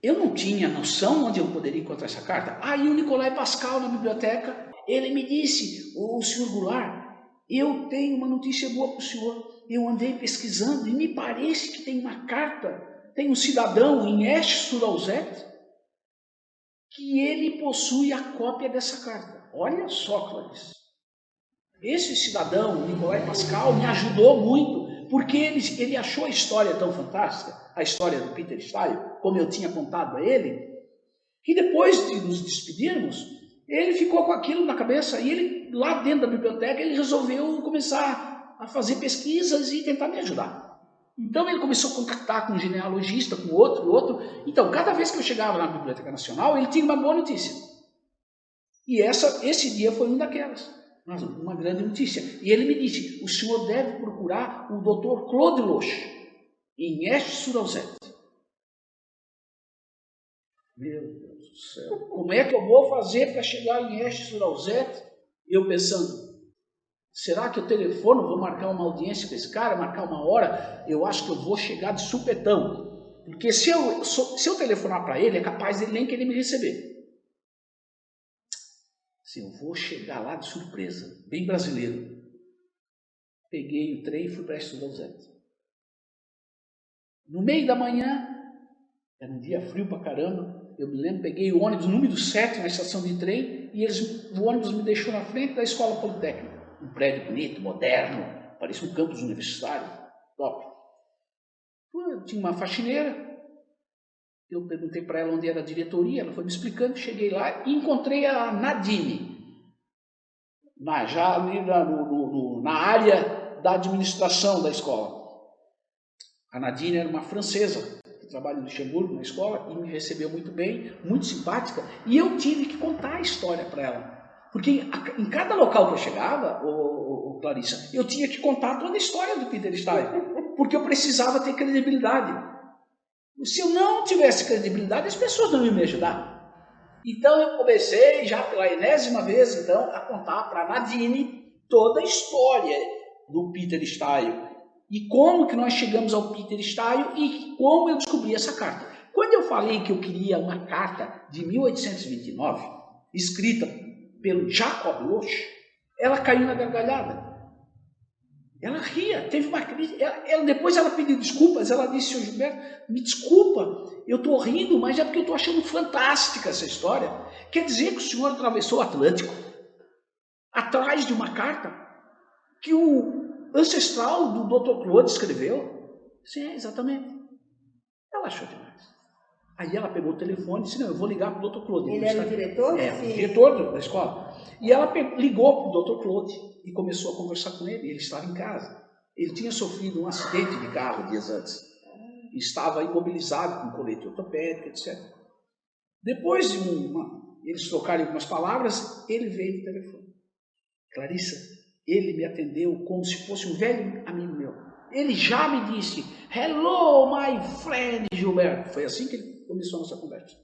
eu não tinha noção onde eu poderia encontrar essa carta. Aí o Nicolai Pascal, na biblioteca, ele me disse: ô senhor Goulart, eu tenho uma notícia boa para o senhor. Eu andei pesquisando e me parece que tem uma carta, tem um cidadão em Esch-sur-Alzette que ele possui a cópia dessa carta. Olha só, Clarice. Esse cidadão, Nicolai Pascal, me ajudou muito, porque ele achou a história tão fantástica, a história do Peter Stein, como eu tinha contado a ele, que depois de nos despedirmos, ele ficou com aquilo na cabeça, e ele, lá dentro da biblioteca, ele resolveu começar a fazer pesquisas e tentar me ajudar. Então ele começou a contactar com um genealogista, com outro. Então, cada vez que eu chegava na Biblioteca Nacional, ele tinha uma boa notícia. E esse dia foi uma daquelas. Uma grande notícia. E ele me disse: o senhor deve procurar o Dr. Claude Loche, em Esch-sur-Alzette. Meu Deus do céu, como é que eu vou fazer para chegar em Esch-sur-Alzette? Eu pensando: será que eu telefono, vou marcar uma audiência com esse cara, marcar uma hora? Eu acho que eu vou chegar de supetão. Porque se eu telefonar para ele, é capaz dele nem querer me receber. Eu vou chegar lá de surpresa, bem brasileiro. Peguei o trem e fui para Esch-sur-Alzette. No meio da manhã, era um dia frio pra caramba, eu me lembro, peguei o ônibus número 7 na estação de trem, e o ônibus me deixou na frente da Escola Politécnica. Um prédio bonito, moderno, parecia um campus universitário, top. Tinha uma faxineira, eu perguntei para ela onde era a diretoria, ela foi me explicando, cheguei lá e encontrei a Nadine, já ali na área da administração da escola. A Nadine era uma francesa que trabalha em Luxemburgo, na escola, e me recebeu muito bem, muito simpática, e eu tive que contar a história para ela. Porque em cada local que eu chegava, Clarissa, eu tinha que contar toda a história do Peter Stein, porque eu precisava ter credibilidade. Se eu não tivesse credibilidade, as pessoas não iam me ajudar. Então eu comecei, já pela enésima vez, então, a contar para a Nadine toda a história. do Peter Steil e como que nós chegamos ao Peter Steil e como eu descobri essa carta. Quando eu falei que eu queria uma carta de 1829, escrita pelo Jacob Loesch, ela caiu na gargalhada. Ela ria, teve uma crise. Depois ela pediu desculpas, ela disse, senhor Gilberto, me desculpa, eu estou rindo, mas é porque eu estou achando fantástica essa história. Quer dizer que o senhor atravessou o Atlântico atrás de uma carta que o ancestral do Dr. Claude escreveu? Sim, exatamente. Ela achou demais. Aí ela pegou o telefone e disse, não, eu vou ligar para o Dr. Claude. Ele era o diretor? É, o diretor da escola. E ela ligou para o Dr. Claude e começou a conversar com ele. Ele estava em casa. Ele tinha sofrido um acidente de carro dias antes. E estava imobilizado com colete ortopédico, etc. Depois de eles trocaram algumas palavras, ele veio no telefone. Clarissa, ele me atendeu como se fosse um velho amigo meu. Ele já me disse, hello, my friend Gilberto. Foi assim que ele começou a nossa conversa.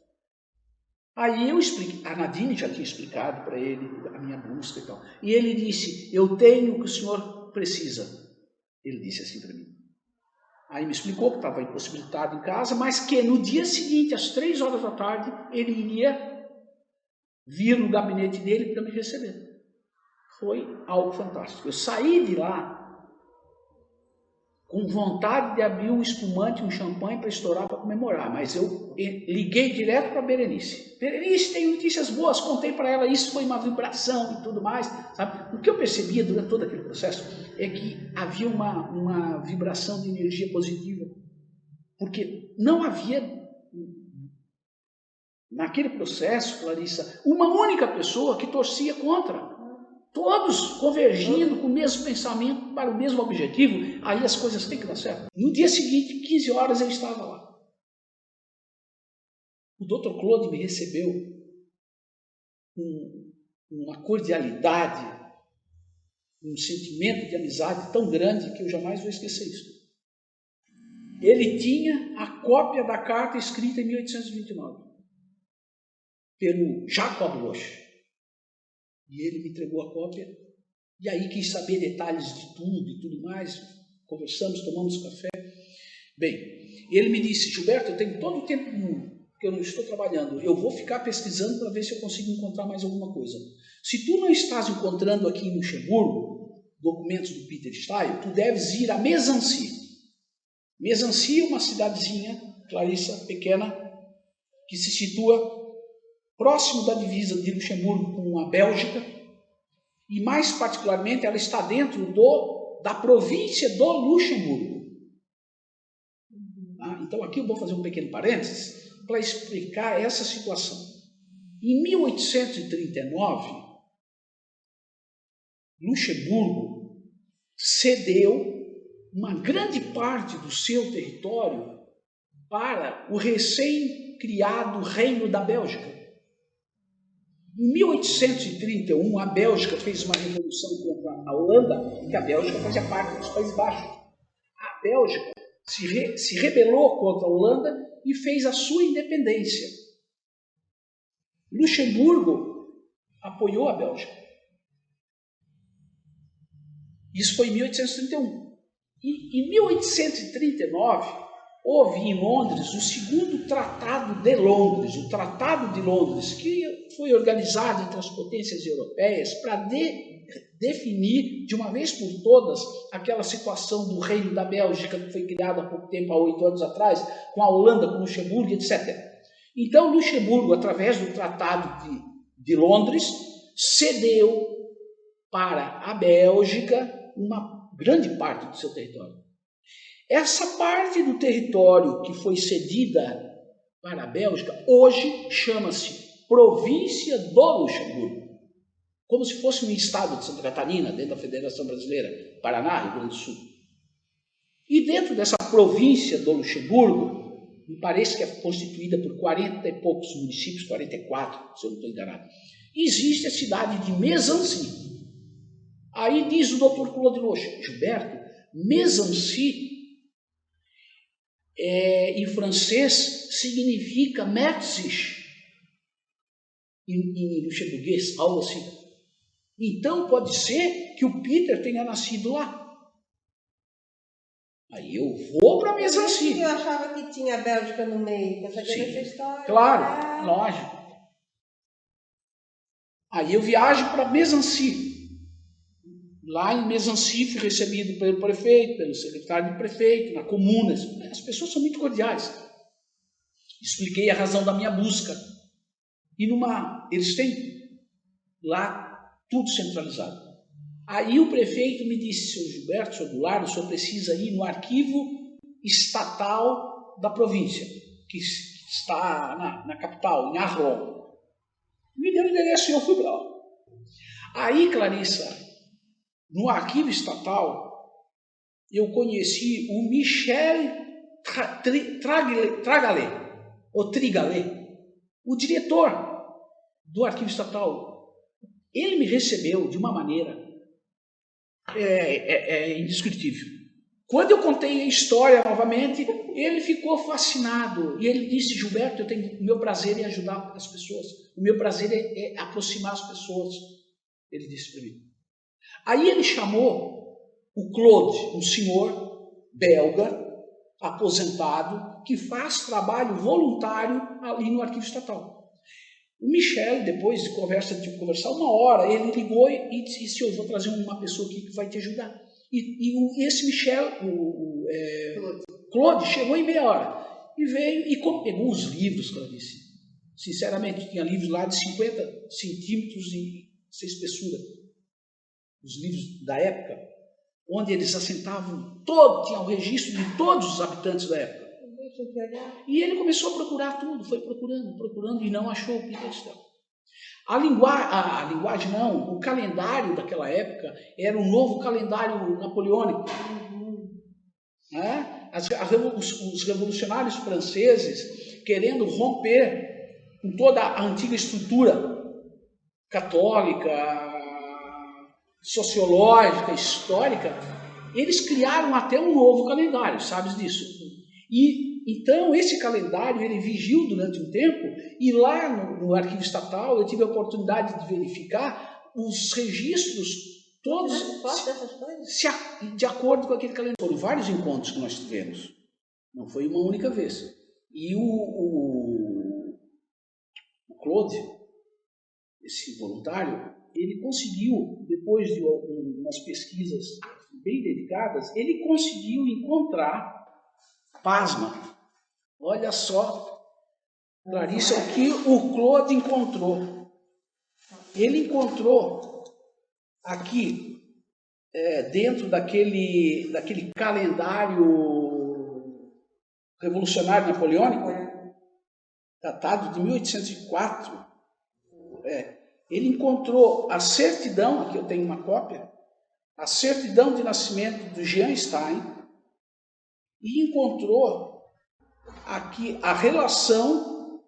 Aí eu expliquei, a Nadine já tinha explicado para ele a minha busca e tal. E ele disse, eu tenho o que o senhor precisa. Ele disse assim para mim. Aí me explicou que estava impossibilitado em casa, mas que no dia seguinte, às 3 horas da tarde, ele iria vir no gabinete dele para me receber. Foi algo fantástico. Eu saí de lá com vontade de abrir um espumante, um champanhe para estourar, para comemorar, mas eu liguei direto para a Berenice. Berenice, tem notícias boas, contei para ela, isso foi uma vibração e tudo mais, sabe? O que eu percebia durante todo aquele processo é que havia uma vibração de energia positiva, porque não havia, naquele processo, Clarissa, uma única pessoa que torcia contra. Todos convergindo com o mesmo pensamento para o mesmo objetivo, aí as coisas têm que dar certo. No dia seguinte, 15 horas, eu estava lá. O Dr. Claude me recebeu com uma cordialidade, um sentimento de amizade tão grande que eu jamais vou esquecer isso. Ele tinha a cópia da carta escrita em 1829, pelo Jacob Loesch. E ele me entregou a cópia, e aí quis saber detalhes de tudo e tudo mais, conversamos, tomamos café. Bem, ele me disse, Gilberto, eu tenho todo o tempo do mundo, que eu não estou trabalhando, eu vou ficar pesquisando para ver se eu consigo encontrar mais alguma coisa. Se tu não estás encontrando aqui em Luxemburgo documentos do Peter Steil, tu deves ir a Mesancy. Mesancy é uma cidadezinha, Clarissa, pequena, que se situa próximo da divisa de Luxemburgo com a Bélgica, e mais particularmente ela está dentro da província do Luxemburgo. Então aqui eu vou fazer um pequeno parênteses para explicar essa situação. Em 1839, Luxemburgo cedeu uma grande parte do seu território para o recém-criado Reino da Bélgica. Em 1831, a Bélgica fez uma revolução contra a Holanda, que a Bélgica fazia parte dos Países Baixos. A Bélgica se rebelou contra a Holanda e fez a sua independência. Luxemburgo apoiou a Bélgica. Isso foi em 1831. E em 1839, houve em Londres o segundo Tratado de Londres, o Tratado de Londres, que foi organizado entre as potências europeias para definir de uma vez por todas aquela situação do Reino da Bélgica que foi criado há pouco tempo, há 8 anos atrás, com a Holanda, com Luxemburgo, etc. Então, Luxemburgo, através do Tratado de Londres, cedeu para a Bélgica uma grande parte do seu território. Essa parte do território que foi cedida para a Bélgica, hoje chama-se Província do Luxemburgo, como se fosse um estado de Santa Catarina, dentro da Federação Brasileira, Paraná, Rio Grande do Sul. E dentro dessa província do Luxemburgo, me parece que é constituída por 40 e poucos municípios, 44, se eu não estou enganado, existe a cidade de Mesancy. Aí diz o Dr. Claude Loesch, Gilberto, Mesancy em francês significa Metzig, em luxemburguês, algo assim. Então pode ser que o Peter tenha nascido lá. Aí eu vou para Mezancy. Eu achava que tinha a Bélgica no meio, que eu sabia dessa história. Claro, lógico. Aí eu viajo para Mezancy. Lá em Mezancy fui recebido pelo prefeito, pelo secretário de prefeito, na comuna. As pessoas são muito cordiais. Expliquei a razão da minha busca. E eles têm lá tudo centralizado. Aí o prefeito me disse: seu Gilberto, seu Eduardo, o senhor precisa ir no arquivo estatal da província, que está na capital, em Arlon. Me deu o endereço e eu fui para lá. Aí, Clarissa, no arquivo estatal, eu conheci o Michel Trigalet, o diretor do arquivo estatal. Ele me recebeu de uma maneira indescritível. Quando eu contei a história novamente, ele ficou fascinado. E ele disse: Gilberto, o meu prazer é ajudar as pessoas. O meu prazer é aproximar as pessoas. Ele disse para mim. Aí ele chamou o Claude, um senhor belga, aposentado, que faz trabalho voluntário ali no arquivo estatal. O Michel, depois de conversar 1 hora, ele ligou e disse: eu vou trazer uma pessoa aqui que vai te ajudar. E esse Michel, Claude, chegou em meia hora. E veio e pegou os livros, Clarice. Sinceramente, tinha livros lá de 50 centímetros e essa espessura. Os livros da época, onde eles assentavam tinha o registro de todos os habitantes da época. E ele começou a procurar tudo, foi procurando e não achou o Peter Stell. O calendário daquela época era um novo calendário napoleônico. Né? Os revolucionários franceses, querendo romper com toda a antiga estrutura católica, sociológica, histórica, eles criaram até um novo calendário, sabes disso? E então esse calendário ele vigiu durante um tempo, e lá no arquivo estatal eu tive a oportunidade de verificar os registros todos de acordo com aquele calendário. Foram vários encontros que nós tivemos, não foi uma única vez. E o Claude, esse voluntário, ele conseguiu, depois de algumas pesquisas bem dedicadas, ele conseguiu encontrar, pasma, olha só, Clarissa, o que o Claude encontrou. Ele encontrou aqui, dentro daquele calendário revolucionário napoleônico, datado de 1804, ele encontrou a certidão, aqui eu tenho uma cópia, a certidão de nascimento do Jean Stein, e encontrou aqui a relação,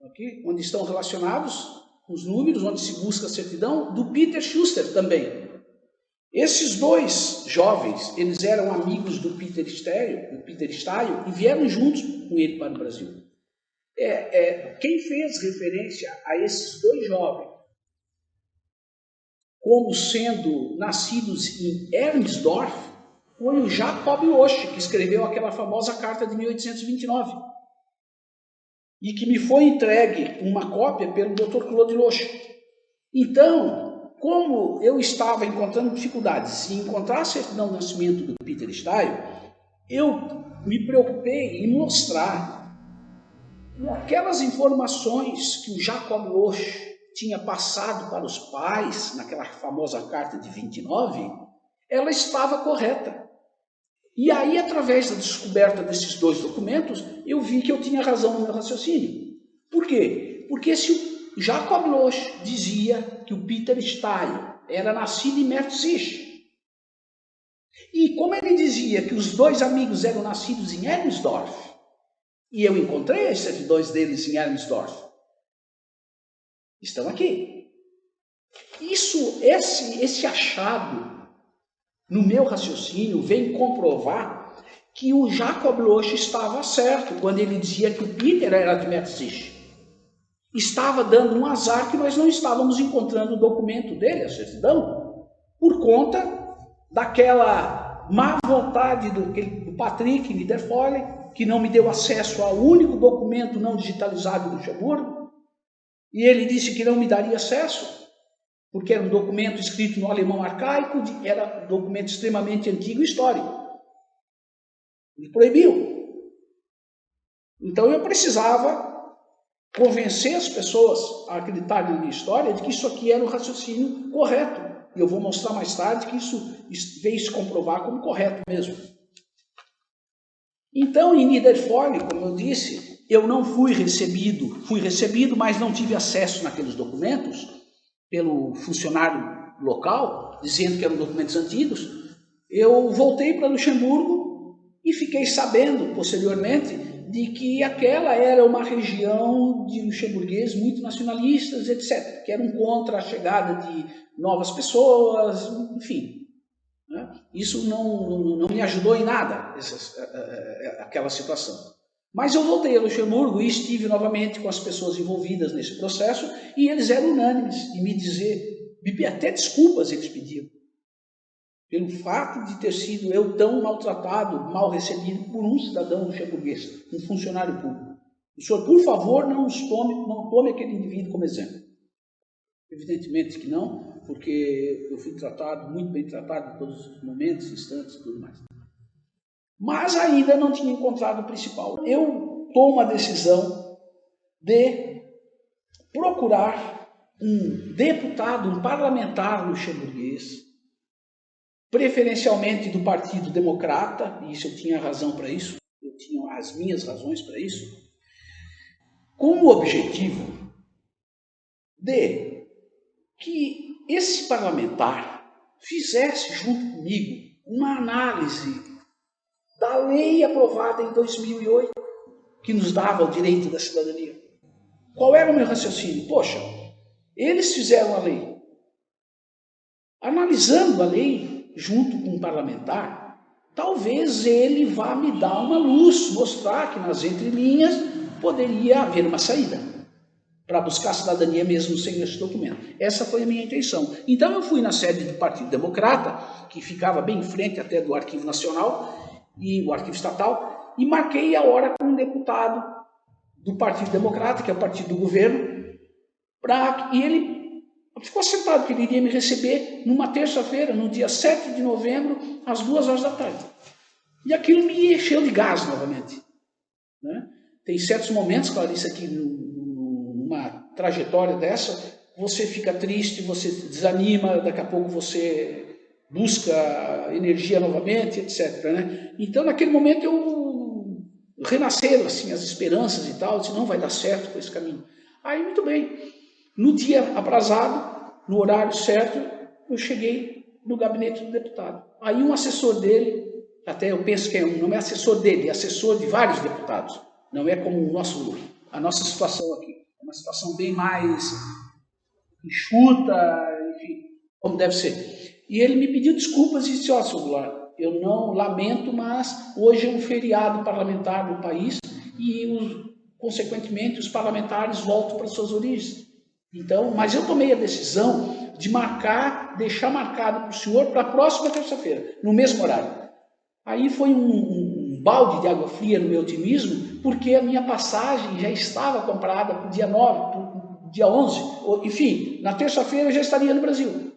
aqui, onde estão relacionados os números, onde se busca a certidão, do Peter Schuster também. Esses dois jovens, eles eram amigos do Peter Steil, e vieram juntos com ele para o Brasil. Quem fez referência a esses dois jovens como sendo nascidos em Ernsdorf foi o Jacob Loesch, que escreveu aquela famosa carta de 1829 e que me foi entregue uma cópia pelo Dr. Claude Loesch. Então, como eu estava encontrando dificuldades em encontrar a certidão de nascimento do Peter Steil, eu me preocupei em mostrar aquelas informações que o Jacob Loesch tinha passado para os pais, naquela famosa carta de 29, ela estava correta. E aí, através da descoberta desses dois documentos, eu vi que eu tinha razão no meu raciocínio. Por quê? Porque se o Jacob Loesch dizia que o Peter Steil era nascido em Merzig, e como ele dizia que os dois amigos eram nascidos em Ernsdorf, e eu encontrei as certidões deles em Ernsdorf, estão aqui. Esse achado no meu raciocínio vem comprovar que o Jacob Loesch estava certo quando ele dizia que o Peter era de Merzig. Estava dando um azar que nós não estávamos encontrando o documento dele, a certidão, por conta daquela má vontade do Patrick Niederfoyle, que não me deu acesso ao único documento não digitalizado do Luxemburgo, e ele disse que não me daria acesso, porque era um documento escrito no alemão arcaico, era um documento extremamente antigo e histórico. Me proibiu. Então eu precisava convencer as pessoas a acreditarem na minha história de que isso aqui era um raciocínio correto. E eu vou mostrar mais tarde que isso veio se comprovar como correto mesmo. Então, em Niederfoyle, como eu disse, eu não fui recebido, mas não tive acesso naqueles documentos pelo funcionário local, dizendo que eram documentos antigos. Eu voltei para Luxemburgo e fiquei sabendo, posteriormente, de que aquela era uma região de luxemburgueses muito nacionalistas, etc., que eram contra a chegada de novas pessoas, enfim. Né? Isso não me ajudou em nada, aquela situação. Mas eu voltei a Luxemburgo e estive novamente com as pessoas envolvidas nesse processo e eles eram unânimes em me dizer, até desculpas eles pediam, pelo fato de ter sido eu tão maltratado, mal recebido por um cidadão luxemburguês, um funcionário público. O senhor, por favor, não tome aquele indivíduo como exemplo. Evidentemente que não, porque eu fui tratado, muito bem tratado em todos os momentos, instantes e tudo mais. Mas ainda não tinha encontrado o principal. Eu tomo a decisão de procurar um deputado, um parlamentar luxemburguês, preferencialmente do Partido Democrata, e isso eu tinha razão para isso, eu tinha as minhas razões para isso, com o objetivo de que esse parlamentar fizesse junto comigo uma análise da lei aprovada em 2008, que nos dava o direito da cidadania. Qual era o meu raciocínio? Poxa, eles fizeram a lei. Analisando a lei, junto com um parlamentar, talvez ele vá me dar uma luz, mostrar que nas entrelinhas poderia haver uma saída para buscar a cidadania mesmo sem esse documento. Essa foi a minha intenção. Então eu fui na sede do Partido Democrata, que ficava bem em frente até do Arquivo Nacional e o Arquivo Estatal, e marquei a hora com um deputado do Partido Democrata, que é o partido do governo, e ele ficou sentado, que ele iria me receber numa terça-feira, no dia 7 de novembro, às 2 horas da tarde. E aquilo me encheu de gás novamente. Né? Tem certos momentos, Clarice, aqui numa trajetória dessa, você fica triste, você desanima, daqui a pouco você busca energia novamente, etc. Né? Então, naquele momento, renasceram assim, as esperanças e tal, eu disse, não vai dar certo com esse caminho. Aí, muito bem. No dia aprazado, no horário certo, eu cheguei no gabinete do deputado. Aí um assessor dele, até eu penso que não é assessor dele, é assessor de vários deputados. Não é como a nossa situação aqui. É uma situação bem mais enxuta, enfim, como deve ser. E ele me pediu desculpas e disse, ó, senhor Goulart, eu não lamento, mas hoje é um feriado parlamentar no país e, consequentemente, os parlamentares voltam para suas origens. Então, mas eu tomei a decisão de deixar marcado para o senhor para a próxima terça-feira, no mesmo horário. Aí foi um balde de água fria no meu otimismo, porque a minha passagem já estava comprada para o dia 9, para o dia 11, enfim, na terça-feira eu já estaria no Brasil.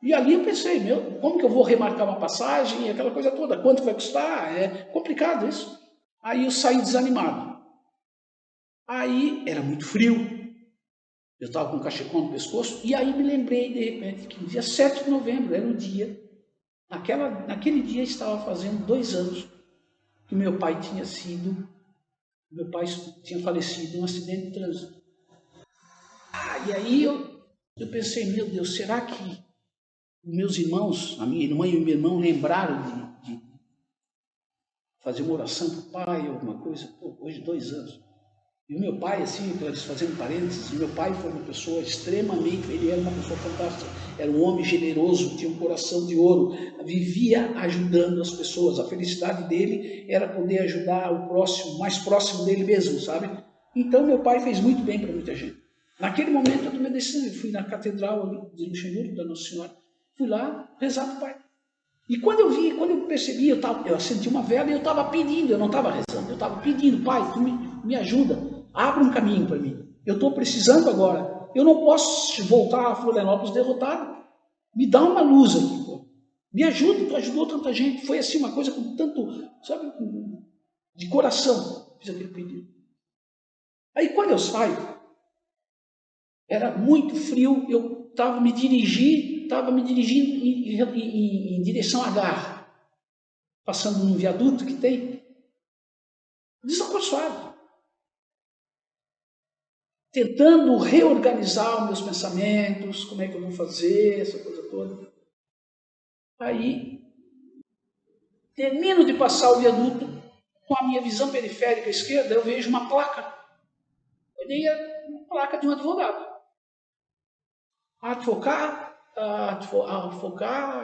E ali eu pensei, como que eu vou remarcar uma passagem, aquela coisa toda, quanto vai custar? É complicado isso. Aí eu saí desanimado. Aí era muito frio. Eu estava com um cachecol no pescoço, e aí me lembrei, de repente, que no dia 7 de novembro era o dia, naquele dia estava fazendo 2 anos que meu pai tinha falecido em um acidente de trânsito. E aí eu pensei, meu Deus, será que meus irmãos, a minha irmã e o meu irmão lembraram de fazer uma oração para o pai, alguma coisa? Pô, hoje 2 anos. E o meu pai, assim, fazendo parênteses, meu pai foi uma pessoa extremamente, ele era uma pessoa fantástica, era um homem generoso, tinha um coração de ouro, vivia ajudando as pessoas, a felicidade dele era poder ajudar o próximo, mais próximo dele mesmo, sabe? Então meu pai fez muito bem para muita gente. Naquele momento eu tomei a decisão, eu fui na catedral de Luxemburgo, da Nossa Senhora, fui lá rezar para o pai. E quando eu percebi, eu acendi uma vela e eu estava pedindo, eu não estava rezando, eu estava pedindo, Pai, tu me ajuda, abre um caminho para mim. Eu estou precisando agora. Eu não posso voltar a Florianópolis derrotado. Me dá uma luz aqui, pô. Me ajuda, tu ajudou tanta gente. Foi assim uma coisa com tanto, sabe, de coração. Fiz aquele pedido. Aí quando eu saio, era muito frio, eu estava me dirigindo em direção à Garra, passando num viaduto que tem, desacorçoado, tentando reorganizar os meus pensamentos, como é que eu vou fazer, essa coisa toda. Aí, termino de passar o viaduto, com a minha visão periférica esquerda, eu vejo uma placa. Olhei a placa de um advogado. Advocar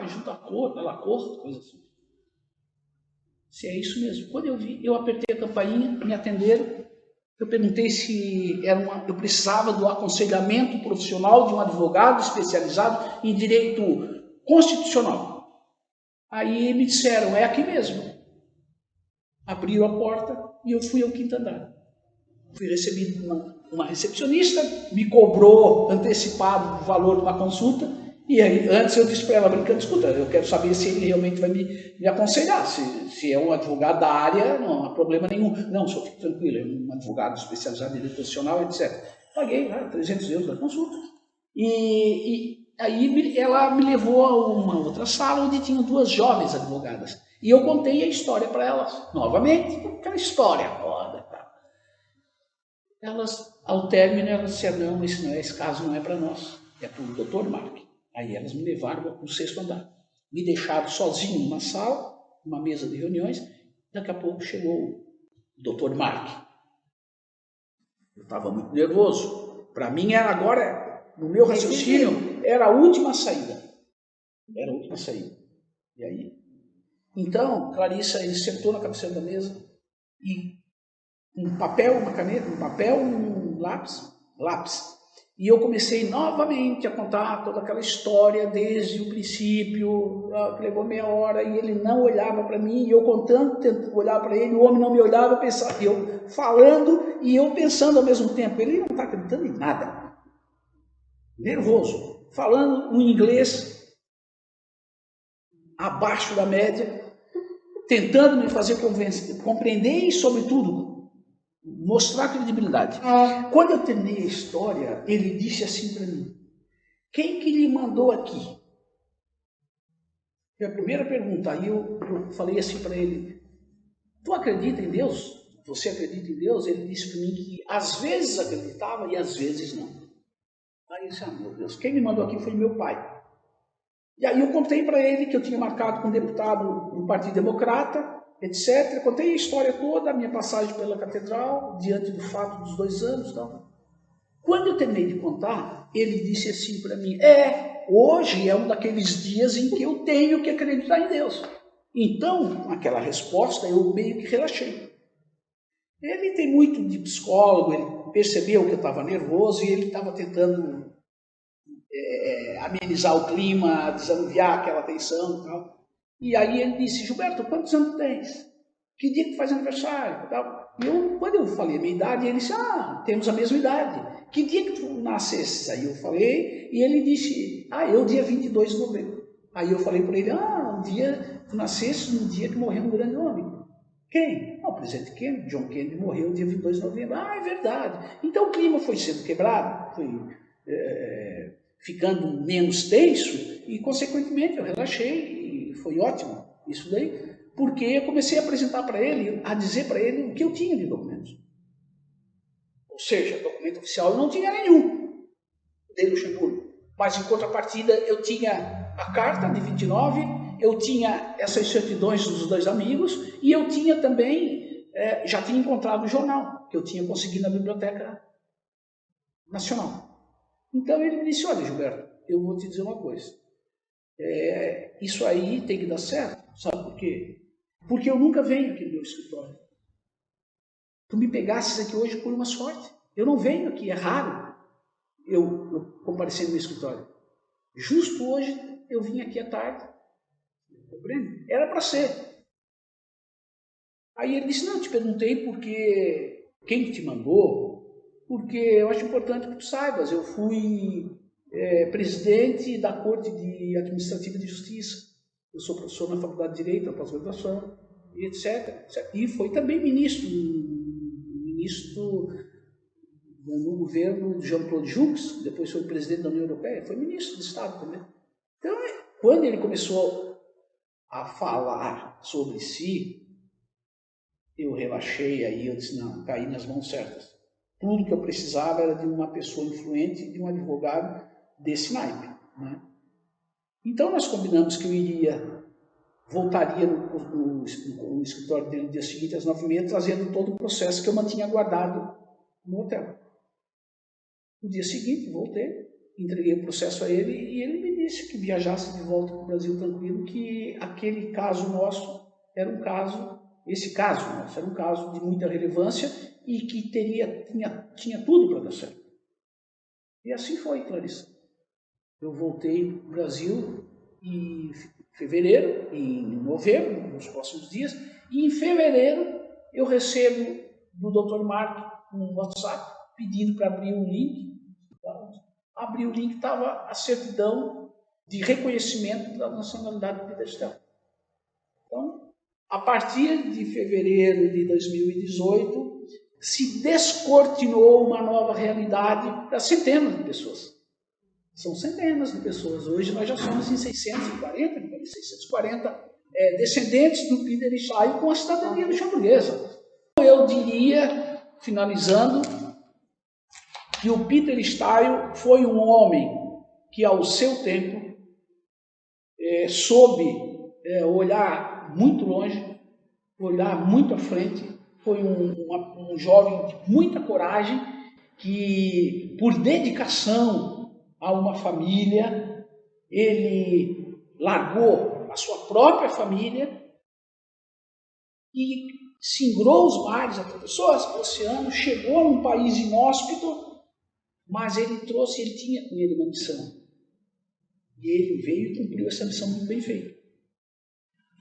junto à corte, coisa assim. Se é isso mesmo. Quando eu vi, eu apertei a campainha, me atenderam. Eu perguntei se eu precisava do aconselhamento profissional de um advogado especializado em direito constitucional. Aí me disseram, é aqui mesmo. Abriram a porta e eu fui ao quinto andar. Fui recebido por uma recepcionista, me cobrou antecipado o valor de uma consulta, e aí antes eu disse para ela, brincando, escuta, eu quero saber se ele realmente vai me aconselhar, se é um advogado da área, não há problema nenhum. Não, só fique tranquilo, é um advogado especializado em direito constitucional, etc. Paguei lá 300 euros da consulta. E aí ela me levou a uma outra sala onde tinham duas jovens advogadas. E eu contei a história para elas, novamente, aquela história foda. Elas, ao término, elas disseram, não, esse caso não é para nós, é para o Dr. Mark. Aí elas me levaram para o sexto andar. Me deixaram sozinho numa sala, numa mesa de reuniões. Daqui a pouco chegou o Dr. Mark. Eu estava muito nervoso. Para mim era agora, no meu raciocínio, era a última saída. Era a última saída. E aí? Então, Clarissa, ele sentou na cabeceira da mesa e um papel, uma caneta, um lápis. E eu comecei novamente a contar toda aquela história desde o princípio, que levou meia hora, e ele não olhava para mim, e eu contando, tentando olhar para ele, o homem não me olhava, pensava, eu falando e eu pensando ao mesmo tempo. Ele não está acreditando em nada. Nervoso, falando um inglês abaixo da média, tentando me fazer compreender e, sobretudo, mostrar credibilidade. Quando eu terminei a história, ele disse assim para mim, quem que lhe mandou aqui? Foi a primeira pergunta. Aí eu falei assim para ele, tu acredita em Deus? Você acredita em Deus? Ele disse para mim que às vezes acreditava e às vezes não. Aí eu disse, meu Deus, quem me mandou aqui foi meu pai. E aí eu contei para ele que eu tinha marcado com um deputado do Partido Democrata, etc. Contei a história toda, a minha passagem pela catedral, diante do fato dos 2 anos. Tal. Quando eu terminei de contar, ele disse assim para mim, hoje é um daqueles dias em que eu tenho que acreditar em Deus. Então, naquela resposta, eu meio que relaxei. Ele tem muito de psicólogo, ele percebeu que eu estava nervoso e ele estava tentando amenizar o clima, desanuviar aquela tensão e tal. E aí ele disse, Gilberto, quantos anos tens? Que dia que tu faz aniversário? E quando eu falei a minha idade, ele disse, temos a mesma idade. Que dia que tu nascesse? Aí eu falei, e ele disse, eu dia 22 de novembro. Aí eu falei para ele, um dia tu nascesse no dia que morreu um grande homem. Quem? O presidente Kennedy, John Kennedy, morreu dia 22 de novembro. É verdade. Então o clima foi sendo quebrado, foi ficando menos tenso e, consequentemente, eu relaxei e foi ótimo isso daí, porque eu comecei a apresentar para ele, a dizer para ele o que eu tinha de documentos. Ou seja, documento oficial eu não tinha nenhum de Luxemburgo, mas em contrapartida eu tinha a carta de 29, eu tinha essas certidões dos 2 amigos e eu tinha também, já tinha encontrado o jornal que eu tinha conseguido na Biblioteca Nacional. Então ele me disse, olha Gilberto, eu vou te dizer uma coisa, isso aí tem que dar certo, sabe por quê? Porque eu nunca venho aqui no meu escritório. Tu me pegasses aqui hoje por uma sorte. Eu não venho aqui, é raro eu comparecer no meu escritório. Justo hoje eu vim aqui à tarde, Compreende? Era para ser. Aí ele disse, não, te perguntei porque quem te mandou, porque eu acho importante que tu saibas, eu fui presidente da Corte Administrativa de Justiça, eu sou professor na Faculdade de Direito, na pós-graduação, e etc. E foi também ministro no governo de Jean-Claude Juncker, depois foi presidente da União Europeia, foi ministro do Estado também. Então, quando ele começou a falar sobre si, eu relaxei, aí eu disse, não, caí nas mãos certas. Tudo que eu precisava era de uma pessoa influente, de um advogado desse naipe. Né? Então nós combinamos que eu voltaria no escritório dele no dia seguinte, às 9h30, trazendo todo o processo que eu mantinha guardado no hotel. No dia seguinte, voltei, entreguei o processo a ele e ele me disse que viajasse de volta para o Brasil tranquilo, que aquele caso nosso era um caso, esse caso nosso era um caso de muita relevância e que tinha tudo para dar certo. E assim foi, Clarissa. Eu voltei para o Brasil em fevereiro, em novembro, nos próximos dias, e em fevereiro eu recebo do Dr. Mark um WhatsApp pedindo para abrir um link. Abri o link, estava a certidão de reconhecimento da nacionalidade do Peter Stell. Então, a partir de fevereiro de 2018, se descortinou uma nova realidade para centenas de pessoas. São centenas de pessoas. Hoje nós já somos em 640 descendentes do Peter Stell com a cidadania luxemburguesa. Eu diria, finalizando, que o Peter Stell foi um homem que, ao seu tempo, soube olhar muito longe, olhar muito à frente. Foi um jovem de muita coragem que, por dedicação a uma família, ele largou a sua própria família e singrou os mares, atravessou o oceano, chegou num país inóspito, mas ele tinha com ele uma missão. E ele veio e cumpriu essa missão muito bem feita.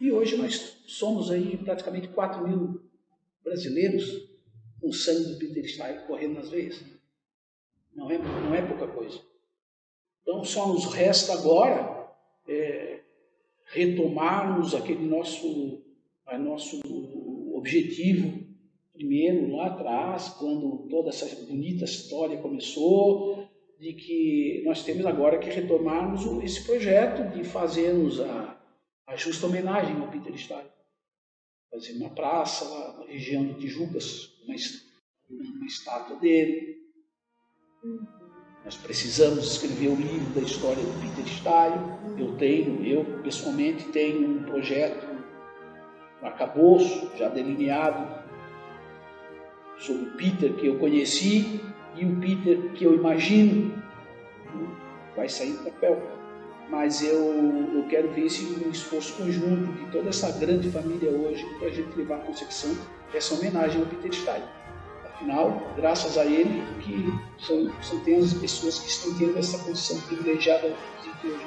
E hoje nós somos aí praticamente 4.000 brasileiros com o sangue do Peter Stell correndo nas veias. Não é pouca coisa. Então só nos resta agora retomarmos aquele nosso objetivo. Primeiro, lá atrás, quando toda essa bonita história começou, de que nós temos agora que retomarmos esse projeto de fazermos a justa homenagem ao Peter Stell. Fazer uma praça lá na região de Tijucas, uma estátua dele. Nós precisamos escrever o livro da história do Peter Stell. Eu pessoalmente tenho um projeto, um arcabouço já delineado, sobre o Peter que eu conheci e o Peter que eu imagino. Vai sair do papel. Mas eu quero ver um esforço conjunto de toda essa grande família hoje para a gente levar à concepção essa homenagem ao Peter Stell. Afinal, graças a ele, que são centenas de pessoas que estão tendo essa condição privilegiada de hoje.